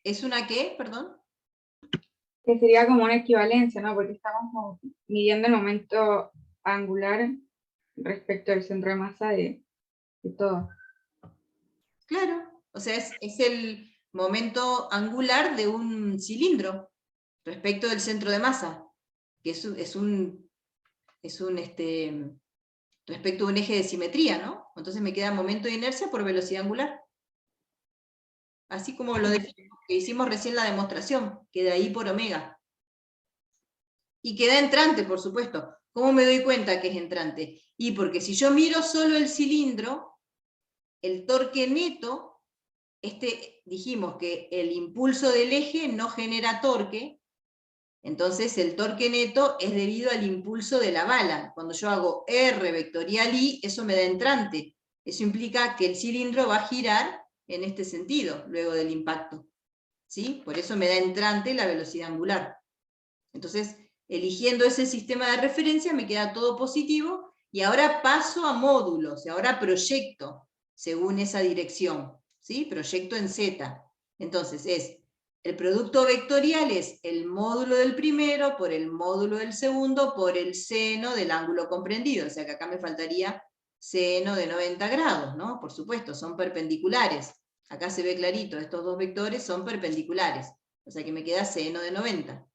¿Es una qué? Perdón. Que sería como una equivalencia, ¿no? Porque estamos midiendo el momento angular respecto al centro de masa de todo. Claro, o sea, es el momento angular de un cilindro respecto del centro de masa, que respecto a un eje de simetría, ¿no? Entonces me queda momento de inercia por velocidad angular. Así como lo definimos, que hicimos recién la demostración, queda ahí por omega. Y queda entrante, por supuesto. ¿Cómo me doy cuenta que es entrante? Y porque si yo miro solo el cilindro, el torque neto, dijimos que el impulso del eje no genera torque, entonces el torque neto es debido al impulso de la bala. Cuando yo hago R vectorial I, eso me da entrante. Eso implica que el cilindro va a girar en este sentido, luego del impacto. ¿Sí? Por eso me da entrante la velocidad angular. Entonces, eligiendo ese sistema de referencia, me queda todo positivo, y ahora paso a módulos, y ahora proyecto según esa dirección. ¿Sí? Proyecto en Z. Entonces el producto vectorial es el módulo del primero por el módulo del segundo por el seno del ángulo comprendido. O sea que acá me faltaría seno de 90 grados, ¿no? Por supuesto, son perpendiculares. Acá se ve clarito, estos dos vectores son perpendiculares. O sea que me queda seno de 90.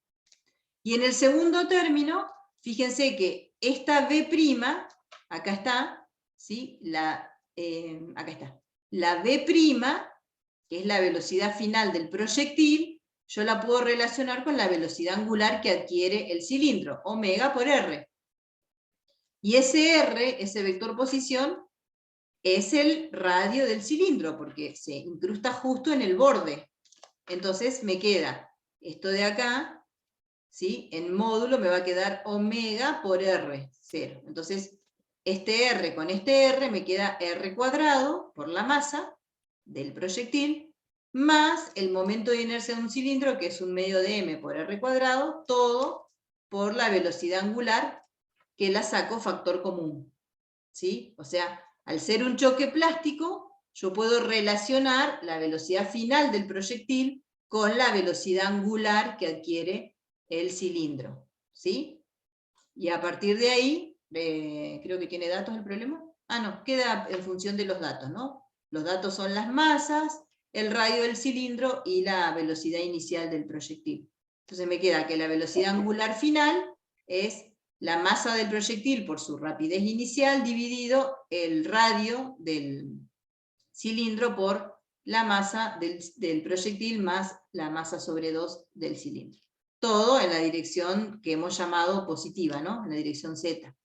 Y en el segundo término, fíjense que esta B', acá está, ¿sí? Acá está. La B', que es la velocidad final del proyectil, yo la puedo relacionar con la velocidad angular que adquiere el cilindro, omega por R. Y ese R, ese vector posición, es el radio del cilindro, porque se incrusta justo en el borde. Entonces me queda esto de acá, ¿sí? En módulo me va a quedar omega por R, 0. Entonces, este R con este R me queda R cuadrado por la masa del proyectil, más el momento de inercia de un cilindro, que es un medio de m por R cuadrado, todo por la velocidad angular, que la saco factor común. ¿Sí? O sea, al ser un choque plástico, yo puedo relacionar la velocidad final del proyectil con la velocidad angular que adquiere el cilindro. ¿Sí? Y a partir de ahí, creo que tiene datos el problema. Ah, no, queda en función de los datos, ¿no? Los datos son las masas, el radio del cilindro y la velocidad inicial del proyectil. Entonces me queda que la velocidad angular final es la masa del proyectil por su rapidez inicial dividido el radio del cilindro por la masa del proyectil más la masa sobre 2 del cilindro. Todo en la dirección que hemos llamado positiva, ¿no? En la dirección Z.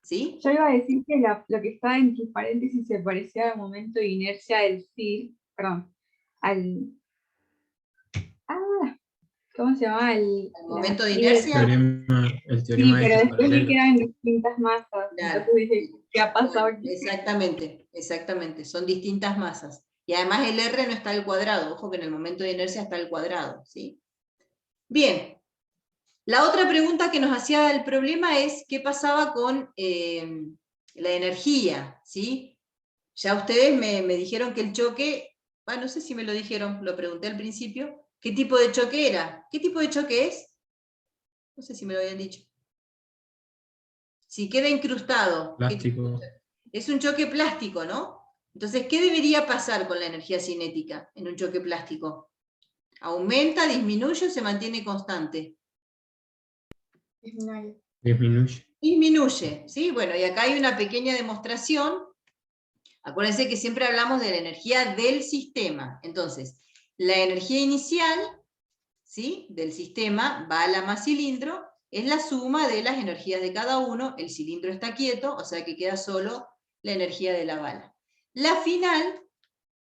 ¿Sí? Yo iba a decir que lo que está entre paréntesis se parecía al momento de inercia del CIR, perdón, ¿cómo se llama? El momento de Sí, inercia. El sí, teorema de pero ejes después vi que paralelos. eran distintas masas. Claro. Entonces dije, ¿qué ha pasado Bueno, aquí? exactamente, son distintas masas. Y además el R no está al cuadrado, ojo que en el momento de inercia está al cuadrado, ¿sí? Bien, la otra pregunta que nos hacía el problema es qué pasaba con la energía, ¿sí? Ya ustedes me dijeron que el choque, no sé si me lo dijeron, lo pregunté al principio, ¿qué tipo de choque era? ¿Qué tipo de choque es? No sé si me lo habían dicho. Si queda incrustado. Plástico. Es un choque plástico, ¿no? Entonces, ¿qué debería pasar con la energía cinética en un choque plástico? ¿Aumenta, disminuye o se mantiene constante? Disminuye. Disminuye, ¿sí? Bueno, y acá hay una pequeña demostración. Acuérdense que siempre hablamos de la energía del sistema. Entonces, la energía inicial, ¿sí?, del sistema va a la más cilindro, es la suma de las energías de cada uno, el cilindro está quieto, o sea que queda solo la energía de la bala. La final,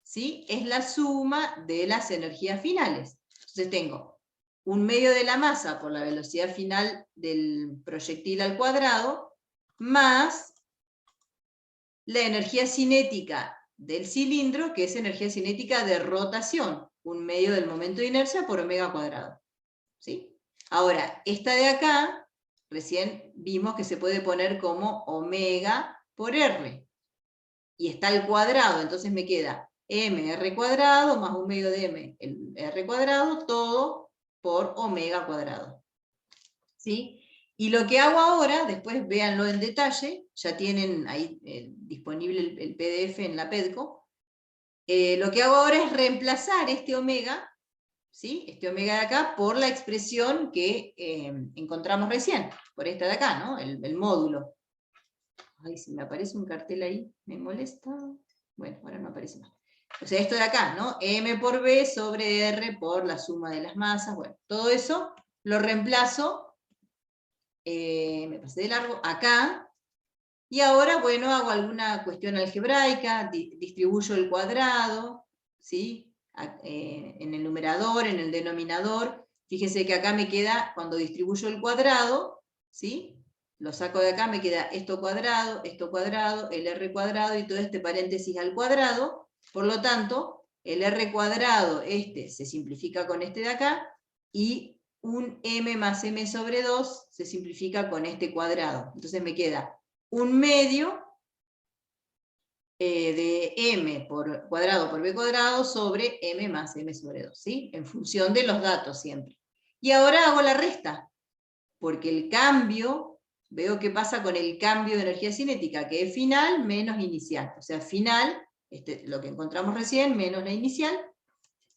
¿sí?, es la suma de las energías finales. Entonces tengo un medio de la masa por la velocidad final del proyectil al cuadrado, más la energía cinética del cilindro, que es energía cinética de rotación, un medio del momento de inercia por omega cuadrado. ¿Sí? Ahora, esta de acá, recién vimos que se puede poner como omega por R. Y está al cuadrado, entonces me queda mr cuadrado más un medio de m, el r cuadrado, todo por omega cuadrado. ¿Sí? Y lo que hago ahora, después véanlo en detalle, ya tienen ahí disponible el PDF en la PEDCO, lo que hago ahora es reemplazar este omega, ¿sí?, este omega de acá, por la expresión que encontramos recién, por esta de acá, ¿no?, el módulo. Ay, si me aparece un cartel ahí, me molesta. Bueno, ahora no aparece más. O sea, esto de acá, ¿no? M por B sobre R por la suma de las masas. Bueno, todo eso lo reemplazo, me pasé de largo, acá. Y ahora, bueno, hago alguna cuestión algebraica, distribuyo el cuadrado, ¿sí?, en el numerador, en el denominador. Fíjense que acá me queda, cuando distribuyo el cuadrado, ¿sí?, lo saco de acá, me queda esto cuadrado, el r cuadrado y todo este paréntesis al cuadrado. Por lo tanto, el r cuadrado, se simplifica con este de acá, y un m más m sobre 2 se simplifica con este cuadrado. Entonces me queda un medio de m por cuadrado por b cuadrado sobre m más m sobre 2, ¿sí?, en función de los datos siempre. Y ahora hago la resta, porque el cambio, veo qué pasa con el cambio de energía cinética, que es final menos inicial. O sea, final, lo que encontramos recién, menos la inicial.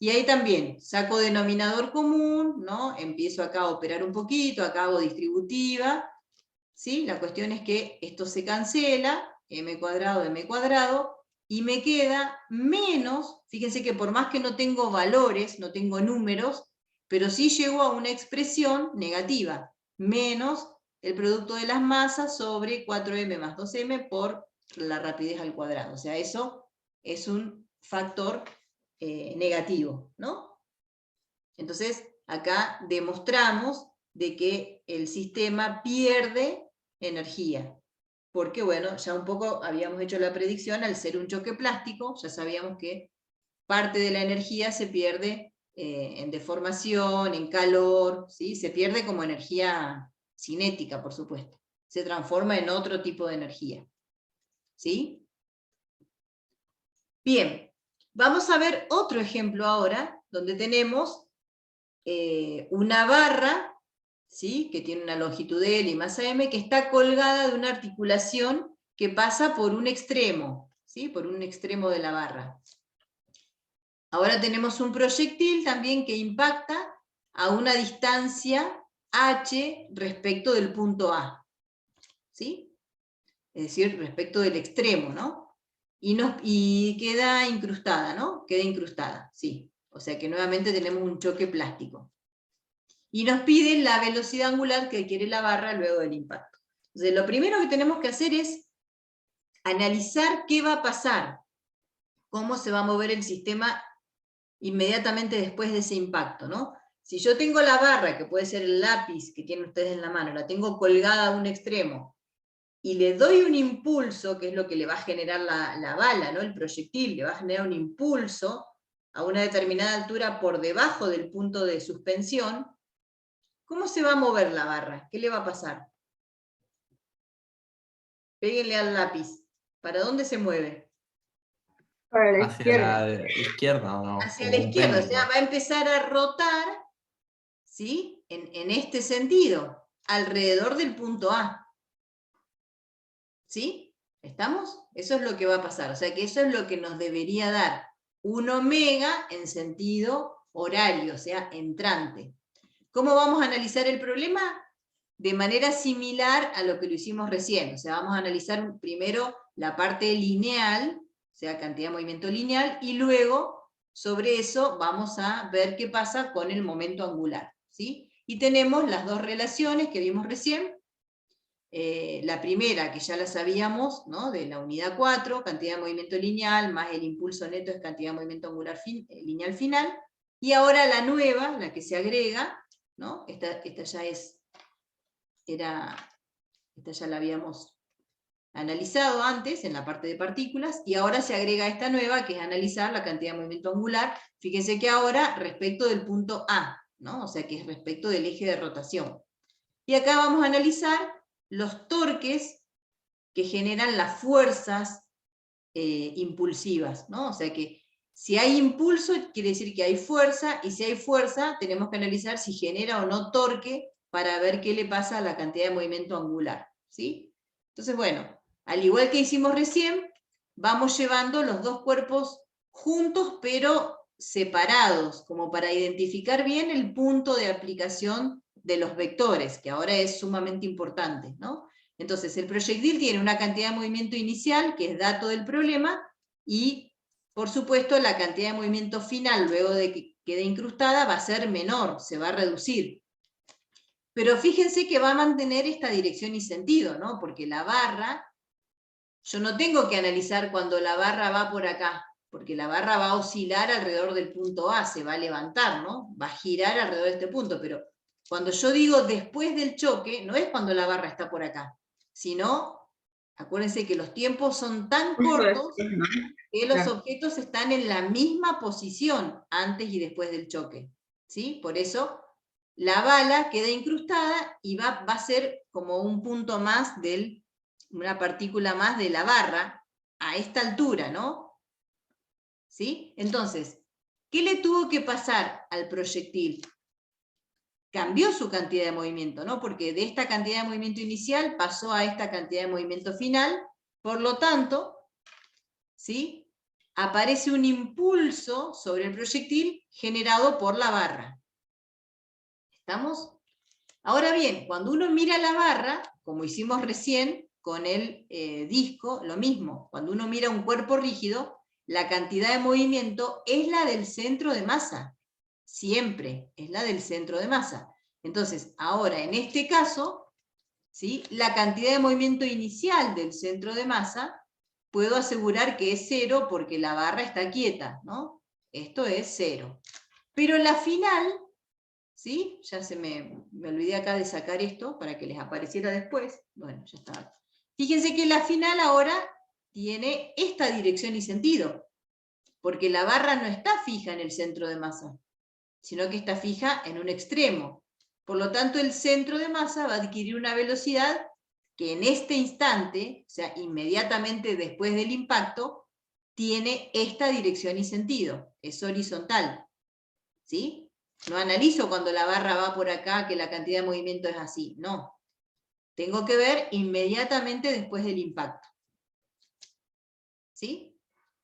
Y ahí también saco denominador común, ¿no? Empiezo acá a operar un poquito, acá hago distributiva, ¿sí? La cuestión es que esto se cancela, m cuadrado, y me queda menos, fíjense que por más que no tengo valores, no tengo números, pero sí llego a una expresión negativa, menos el producto de las masas sobre 4m más 2m por la rapidez al cuadrado. O sea, eso es un factor negativo, ¿no? Entonces, acá demostramos de que el sistema pierde energía. Porque, bueno, ya un poco habíamos hecho la predicción, al ser un choque plástico, ya sabíamos que parte de la energía se pierde en deformación, en calor, ¿sí? Se pierde como energía cinética, por supuesto. Se transforma en otro tipo de energía. ¿Sí? Bien, vamos a ver otro ejemplo ahora, donde tenemos una barra, ¿sí?, que tiene una longitud L y masa M, que está colgada de una articulación que pasa por un extremo, ¿sí?, por un extremo de la barra. Ahora tenemos un proyectil también que impacta a una distancia h respecto del punto A, ¿sí?, es decir, respecto del extremo, ¿no? y queda incrustada, ¿no? Queda incrustada, sí. O sea que nuevamente tenemos un choque plástico. Y nos piden la velocidad angular que adquiere la barra luego del impacto. Entonces, lo primero que tenemos que hacer es analizar qué va a pasar, cómo se va a mover el sistema inmediatamente después de ese impacto, ¿no? Si yo tengo la barra, que puede ser el lápiz que tienen ustedes en la mano, la tengo colgada a un extremo, y le doy un impulso, que es lo que le va a generar la bala, ¿no? El proyectil, le va a generar un impulso a una determinada altura por debajo del punto de suspensión, ¿cómo se va a mover la barra? ¿Qué le va a pasar? Péguenle al lápiz. ¿Para dónde se mueve? Para la Hacia izquierda. la izquierda, ¿o no? Hacia Como la un izquierda, o sea, péndulo. va a empezar a rotar, ¿sí? En este sentido, alrededor del punto A. ¿Sí? ¿Estamos? Eso es lo que va a pasar, o sea que eso es lo que nos debería dar un omega en sentido horario, o sea, entrante. ¿Cómo vamos a analizar el problema? De manera similar a lo que lo hicimos recién, o sea, vamos a analizar primero la parte lineal, o sea, cantidad de movimiento lineal, y luego, sobre eso, vamos a ver qué pasa con el momento angular, ¿sí? Y tenemos las dos relaciones que vimos recién, la primera, que ya la sabíamos, ¿no? De la unidad 4, cantidad de movimiento lineal, más el impulso neto es cantidad de movimiento angular lineal final, y ahora la nueva, la que se agrega, ¿no? Esta ya esta ya la habíamos analizado antes en la parte de partículas, y ahora se agrega esta nueva, que es analizar la cantidad de movimiento angular. Fíjense que ahora respecto del punto A, ¿no? O sea que es respecto del eje de rotación. Y acá vamos a analizar los torques que generan las fuerzas impulsivas, ¿no? O sea que si hay impulso, quiere decir que hay fuerza, y si hay fuerza, tenemos que analizar si genera o no torque para ver qué le pasa a la cantidad de movimiento angular, ¿sí? Entonces, bueno, al igual que hicimos recién, vamos llevando los dos cuerpos juntos, pero separados, como para identificar bien el punto de aplicación de los vectores, que ahora es sumamente importante, ¿no? Entonces, el proyectil tiene una cantidad de movimiento inicial, que es dato del problema, y, por supuesto, la cantidad de movimiento final, luego de que quede incrustada, va a ser menor, se va a reducir. Pero fíjense que va a mantener esta dirección y sentido, ¿no? Porque la barra, yo no tengo que analizar cuando la barra va por acá, porque la barra va a oscilar alrededor del punto A, se va a levantar, ¿no? Va a girar alrededor de este punto, pero cuando yo digo después del choque, no es cuando la barra está por acá, sino, acuérdense que los tiempos son tan cortos que los objetos están en la misma posición antes y después del choque, ¿sí? Por eso la bala queda incrustada y va a ser como un punto más una partícula más de la barra a esta altura, ¿no? ¿Sí? Entonces, ¿qué le tuvo que pasar al proyectil? Cambió su cantidad de movimiento, ¿no? Porque de esta cantidad de movimiento inicial pasó a esta cantidad de movimiento final, por lo tanto, ¿sí? Aparece un impulso sobre el proyectil generado por la barra. ¿Estamos? Ahora bien, cuando uno mira la barra, como hicimos recién con el disco, lo mismo. Cuando uno mira un cuerpo rígido, la cantidad de movimiento es la del centro de masa. Siempre es la del centro de masa. Entonces, ahora en este caso, ¿sí? La cantidad de movimiento inicial del centro de masa, puedo asegurar que es 0 porque la barra está quieta, ¿no? Esto es 0. Pero la final, ¿sí? Ya me olvidé acá de sacar esto para que les apareciera después. Bueno, ya está. Fíjense que la final ahora tiene esta dirección y sentido, porque la barra no está fija en el centro de masa, sino que está fija en un extremo. Por lo tanto, el centro de masa va a adquirir una velocidad que en este instante, o sea, inmediatamente después del impacto, tiene esta dirección y sentido, es horizontal, ¿sí? No analizo cuando la barra va por acá que la cantidad de movimiento es así, no. Tengo que ver inmediatamente después del impacto. ¿Sí?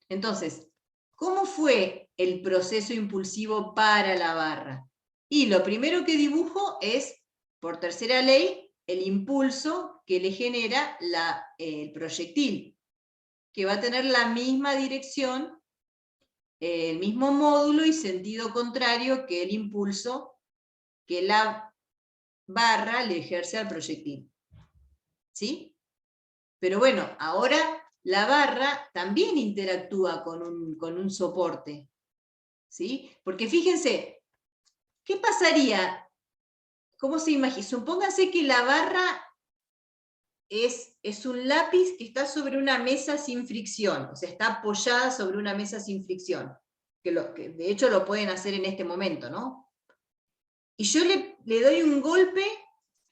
Entonces, ¿cómo fue el proceso impulsivo para la barra? Y lo primero que dibujo es, por tercera ley, el impulso que le genera el proyectil. que va a tener la misma dirección, el mismo módulo y sentido contrario que el impulso que la barra le ejerce al proyectil. ¿Sí? Pero bueno, ahora la barra también interactúa con un soporte. ¿Sí? Porque fíjense, ¿qué pasaría? ¿Cómo se imagina? Supónganse que la barra es un lápiz que está sobre una mesa sin fricción, o sea, está apoyada sobre una mesa sin fricción, que de hecho lo pueden hacer en este momento, ¿no? Y yo le doy un golpe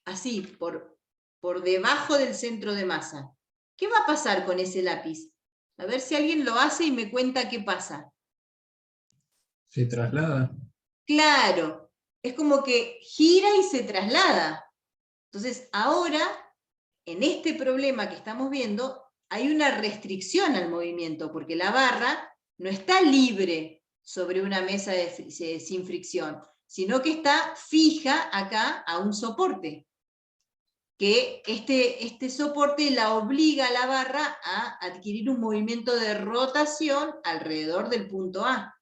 así, por debajo del centro de masa. ¿Qué va a pasar con ese lápiz? A ver si alguien lo hace y me cuenta qué pasa. Se traslada. Claro, es como que gira y se traslada. Entonces, ahora, en este problema que estamos viendo, hay una restricción al movimiento, porque la barra no está libre sobre una mesa sin fricción, sino que está fija acá a un soporte, que este soporte la obliga a la barra a adquirir un movimiento de rotación alrededor del punto A.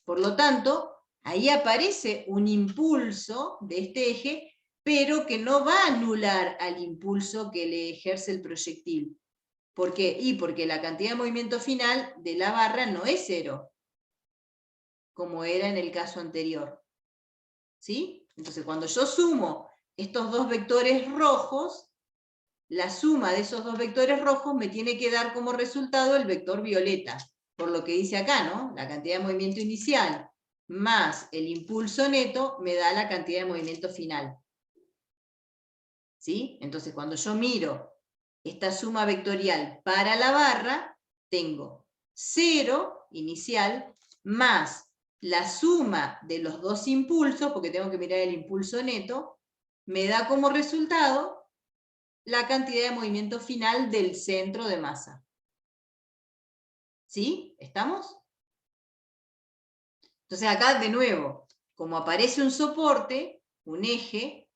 Por lo tanto, ahí aparece un impulso de este eje, pero que no va a anular al impulso que le ejerce el proyectil. ¿Por qué? Porque la cantidad de movimiento final de la barra no es 0, como era en el caso anterior. ¿Sí? Entonces, cuando yo sumo estos dos vectores rojos, la suma de esos dos vectores rojos me tiene que dar como resultado el vector violeta, por lo que dice acá, ¿no? La cantidad de movimiento inicial más el impulso neto me da la cantidad de movimiento final. ¿Sí? Entonces, cuando yo miro esta suma vectorial para la barra, tengo 0 inicial más la suma de los dos impulsos, porque tengo que mirar el impulso neto, me da como resultado la cantidad de movimiento final del centro de masa. ¿Sí? ¿Estamos? Entonces acá, de nuevo, como aparece un soporte, un eje,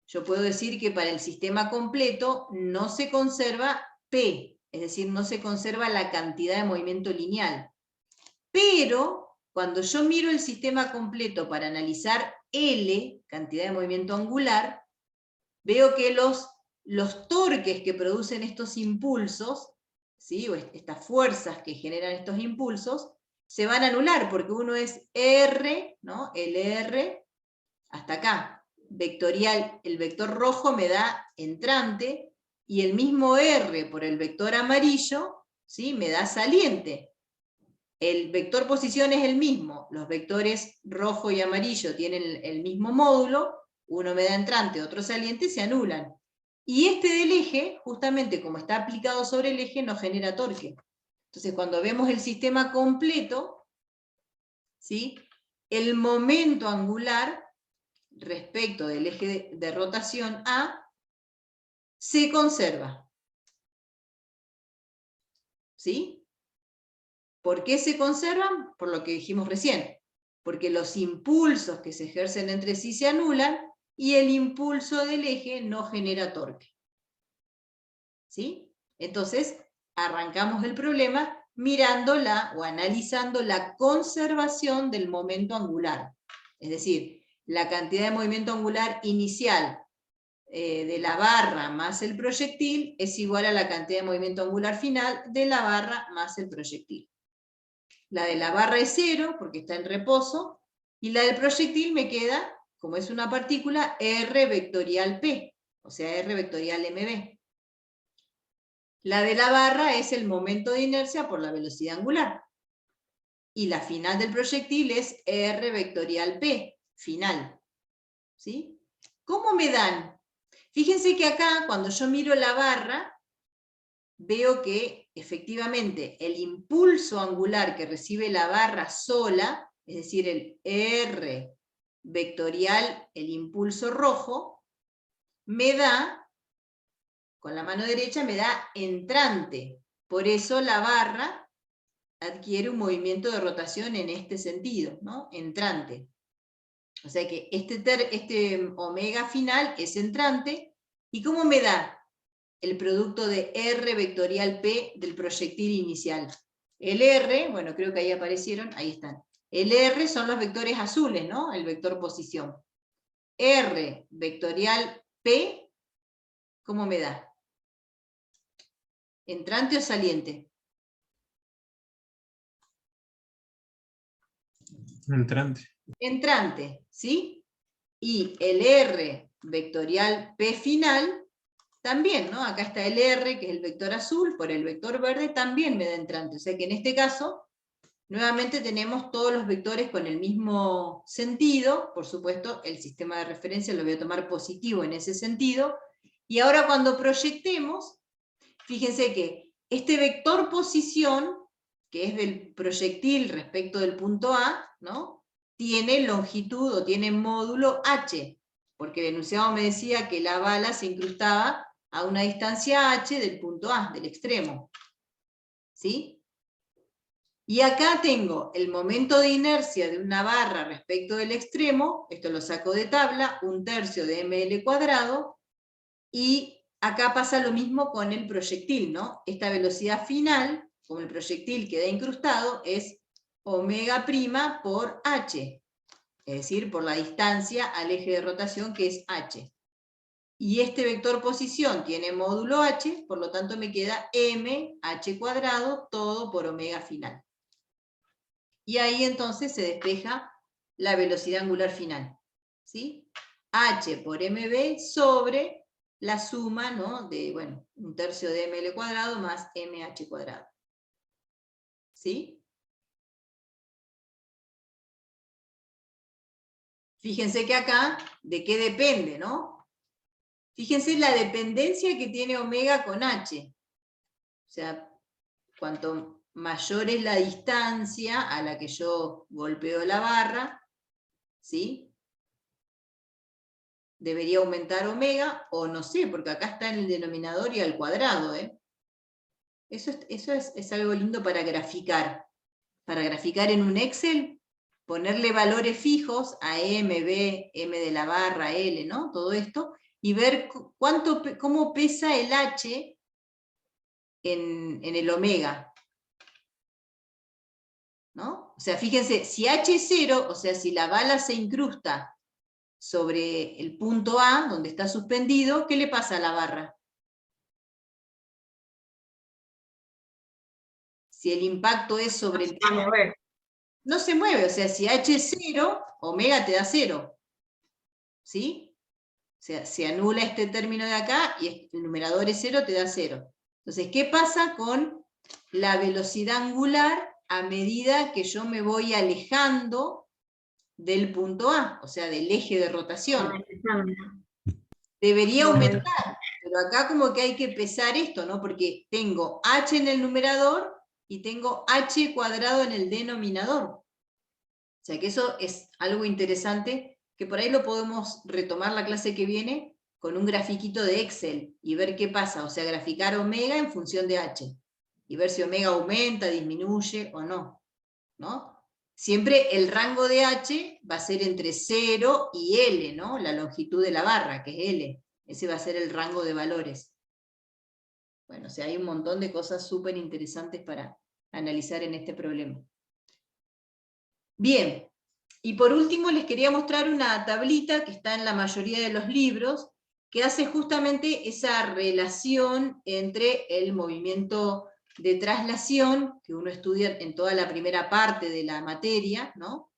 yo puedo decir que para el sistema completo no se conserva P, es decir, no se conserva la cantidad de movimiento lineal. Pero cuando yo miro el sistema completo para analizar L, cantidad de movimiento angular, veo que los torques que producen estos impulsos, ¿sí? O estas fuerzas que generan estos impulsos, se van a anular, porque uno es R, ¿no? LR, hasta acá. Vectorial, el vector rojo me da entrante, y el mismo R por el vector amarillo, ¿sí? Me da saliente. El vector posición es el mismo, los vectores rojo y amarillo tienen el mismo módulo, uno me da entrante, otro saliente, se anulan. Y este del eje, justamente como está aplicado sobre el eje, no genera torque. Entonces, cuando vemos el sistema completo, ¿sí? El momento angular respecto del eje de rotación A se conserva. ¿Sí? ¿Por qué se conservan? Por lo que dijimos recién. Porque los impulsos que se ejercen entre sí se anulan y el impulso del eje no genera torque. ¿Sí? Entonces, arrancamos el problema mirando o analizando la conservación del momento angular. Es decir, la cantidad de movimiento angular inicial de la barra más el proyectil es igual a la cantidad de movimiento angular final de la barra más el proyectil. La de la barra es 0 porque está en reposo, y la del proyectil me queda, como es una partícula, R vectorial P, o sea, R vectorial MB. La de la barra es el momento de inercia por la velocidad angular. Y la final del proyectil es R vectorial P, final. ¿Sí? ¿Cómo me dan? Fíjense que acá, cuando yo miro la barra, veo que efectivamente el impulso angular que recibe la barra sola, es decir, el R vectorial, el impulso rojo, me da, con la mano derecha me da entrante. Por eso la barra adquiere un movimiento de rotación en este sentido, ¿no? Entrante. O sea que este omega final es entrante. ¿Y cómo me da? el producto de R vectorial P del proyectil inicial. El R, bueno, creo que ahí aparecieron, ahí están. El R son los vectores azules, ¿no? El vector posición. R vectorial P, ¿cómo me da? ¿Entrante o saliente? Entrante. Entrante, ¿sí? Y el R vectorial P final, también, ¿no? Acá está el R, que es el vector azul, por el vector verde también me da entrante. O sea que en este caso, nuevamente tenemos todos los vectores con el mismo sentido. Por supuesto, el sistema de referencia lo voy a tomar positivo en ese sentido. Y ahora cuando proyectemos, fíjense que este vector posición, que es del proyectil respecto del punto A, ¿no? Tiene longitud o tiene módulo h, porque el enunciado me decía que la bala se incrustaba a una distancia h del punto A, del extremo. ¿Sí? Y acá tengo el momento de inercia de una barra respecto del extremo, esto lo saco de tabla, 1/3 de ml², y acá pasa lo mismo con el proyectil, ¿no? Esta velocidad final, como el proyectil queda incrustado, es omega prima por h, es decir, por la distancia al eje de rotación que es h. Y este vector posición tiene módulo h, por lo tanto me queda mh², todo por omega final. Y ahí entonces se despeja la velocidad angular final, ¿sí? h por mv sobre la suma, ¿no? De, bueno, 1/3 de ml² más mh². ¿Sí? Fíjense que acá, ¿de qué depende, no? Fíjense la dependencia que tiene omega con h. O sea, cuanto mayor es la distancia a la que yo golpeo la barra, ¿sí? Debería aumentar omega, o no sé, porque acá está en el denominador y al cuadrado, ¿eh? Eso es algo lindo para graficar. Para graficar en un Excel, ponerle valores fijos a M, B, M de la barra, L, ¿no? Todo esto, y ver cómo pesa el H en el omega. ¿No? O sea, fíjense, si H es 0, o sea, si la bala se incrusta sobre el punto A, donde está suspendido, ¿qué le pasa a la barra? Si el impacto es sobre el punto A, no se mueve, o sea, si H es 0, omega te da 0. ¿Sí? O sea, se anula este término de acá y el numerador es 0, te da 0. Entonces, ¿qué pasa con la velocidad angular a medida que yo me voy alejando del punto A, o sea, del eje de rotación? Debería aumentar, pero acá como que hay que pesar esto, ¿no? Porque tengo h en el numerador y tengo h² en el denominador. O sea que eso es algo interesante, que por ahí lo podemos retomar la clase que viene con un grafiquito de Excel y ver qué pasa, o sea, graficar omega en función de h, y ver si omega aumenta, disminuye o no, ¿no? Siempre el rango de h va a ser entre 0 y L, ¿no? La longitud de la barra, que es L. Ese va a ser el rango de valores. Bueno, o sea, hay un montón de cosas súper interesantes para analizar en este problema. Bien, y por último les quería mostrar una tablita que está en la mayoría de los libros, que hace justamente esa relación entre el movimiento de traslación, que uno estudia en toda la primera parte de la materia, ¿no?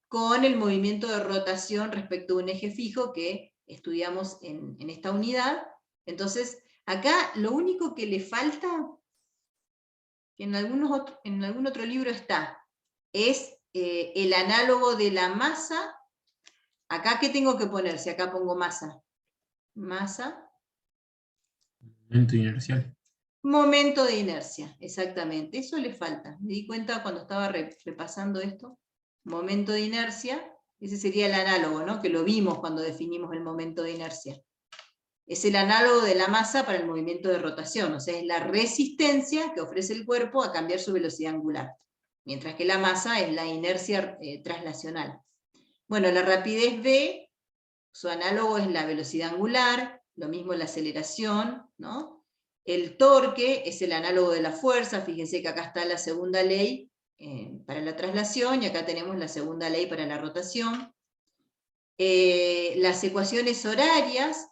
Con el movimiento de rotación respecto a un eje fijo que estudiamos en esta unidad. Entonces, acá lo único que le falta, que en algún otro libro está, es el análogo de la masa. Acá, ¿qué tengo que poner? Si acá pongo masa. Masa. Momento inercial. Momento de inercia, exactamente. Eso le falta. Me di cuenta cuando estaba repasando esto. Momento de inercia, ese sería el análogo, ¿no? Que lo vimos cuando definimos el momento de inercia. Es el análogo de la masa para el movimiento de rotación, o sea, es la resistencia que ofrece el cuerpo a cambiar su velocidad angular, mientras que la masa es la inercia traslacional. Bueno, la rapidez v, su análogo es la velocidad angular, lo mismo la aceleración, ¿no? El torque es el análogo de la fuerza, fíjense que acá está la segunda ley para la traslación, y acá tenemos la segunda ley para la rotación. Las ecuaciones horarias,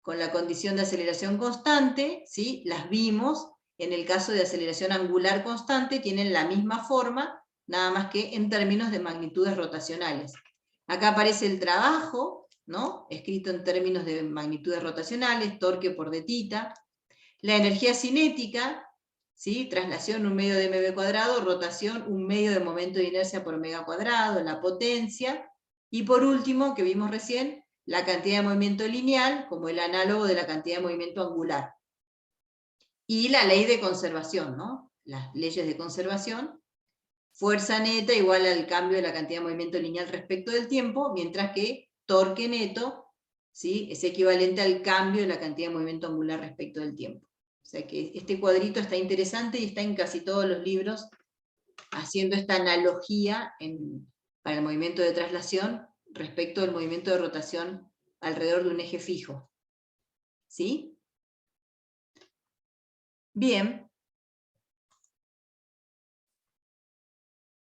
con la condición de aceleración constante, ¿sí? Las vimos, en el caso de aceleración angular constante, tienen la misma forma, nada más que en términos de magnitudes rotacionales. Acá aparece el trabajo, ¿no? Escrito en términos de magnitudes rotacionales, torque por dθ. La energía cinética, ¿sí? Traslación 1 medio de mv cuadrado, rotación 1 medio de momento de inercia por omega cuadrado, la potencia, y por último, que vimos recién, la cantidad de movimiento lineal como el análogo de la cantidad de movimiento angular. Y la ley de conservación, ¿no? Las leyes de conservación, fuerza neta igual al cambio de la cantidad de movimiento lineal respecto del tiempo, mientras que torque neto, ¿sí? Es equivalente al cambio de la cantidad de movimiento angular respecto del tiempo. O sea que este cuadrito está interesante y está en casi todos los libros, haciendo esta analogía para el movimiento de traslación respecto al movimiento de rotación alrededor de un eje fijo. ¿Sí? Bien.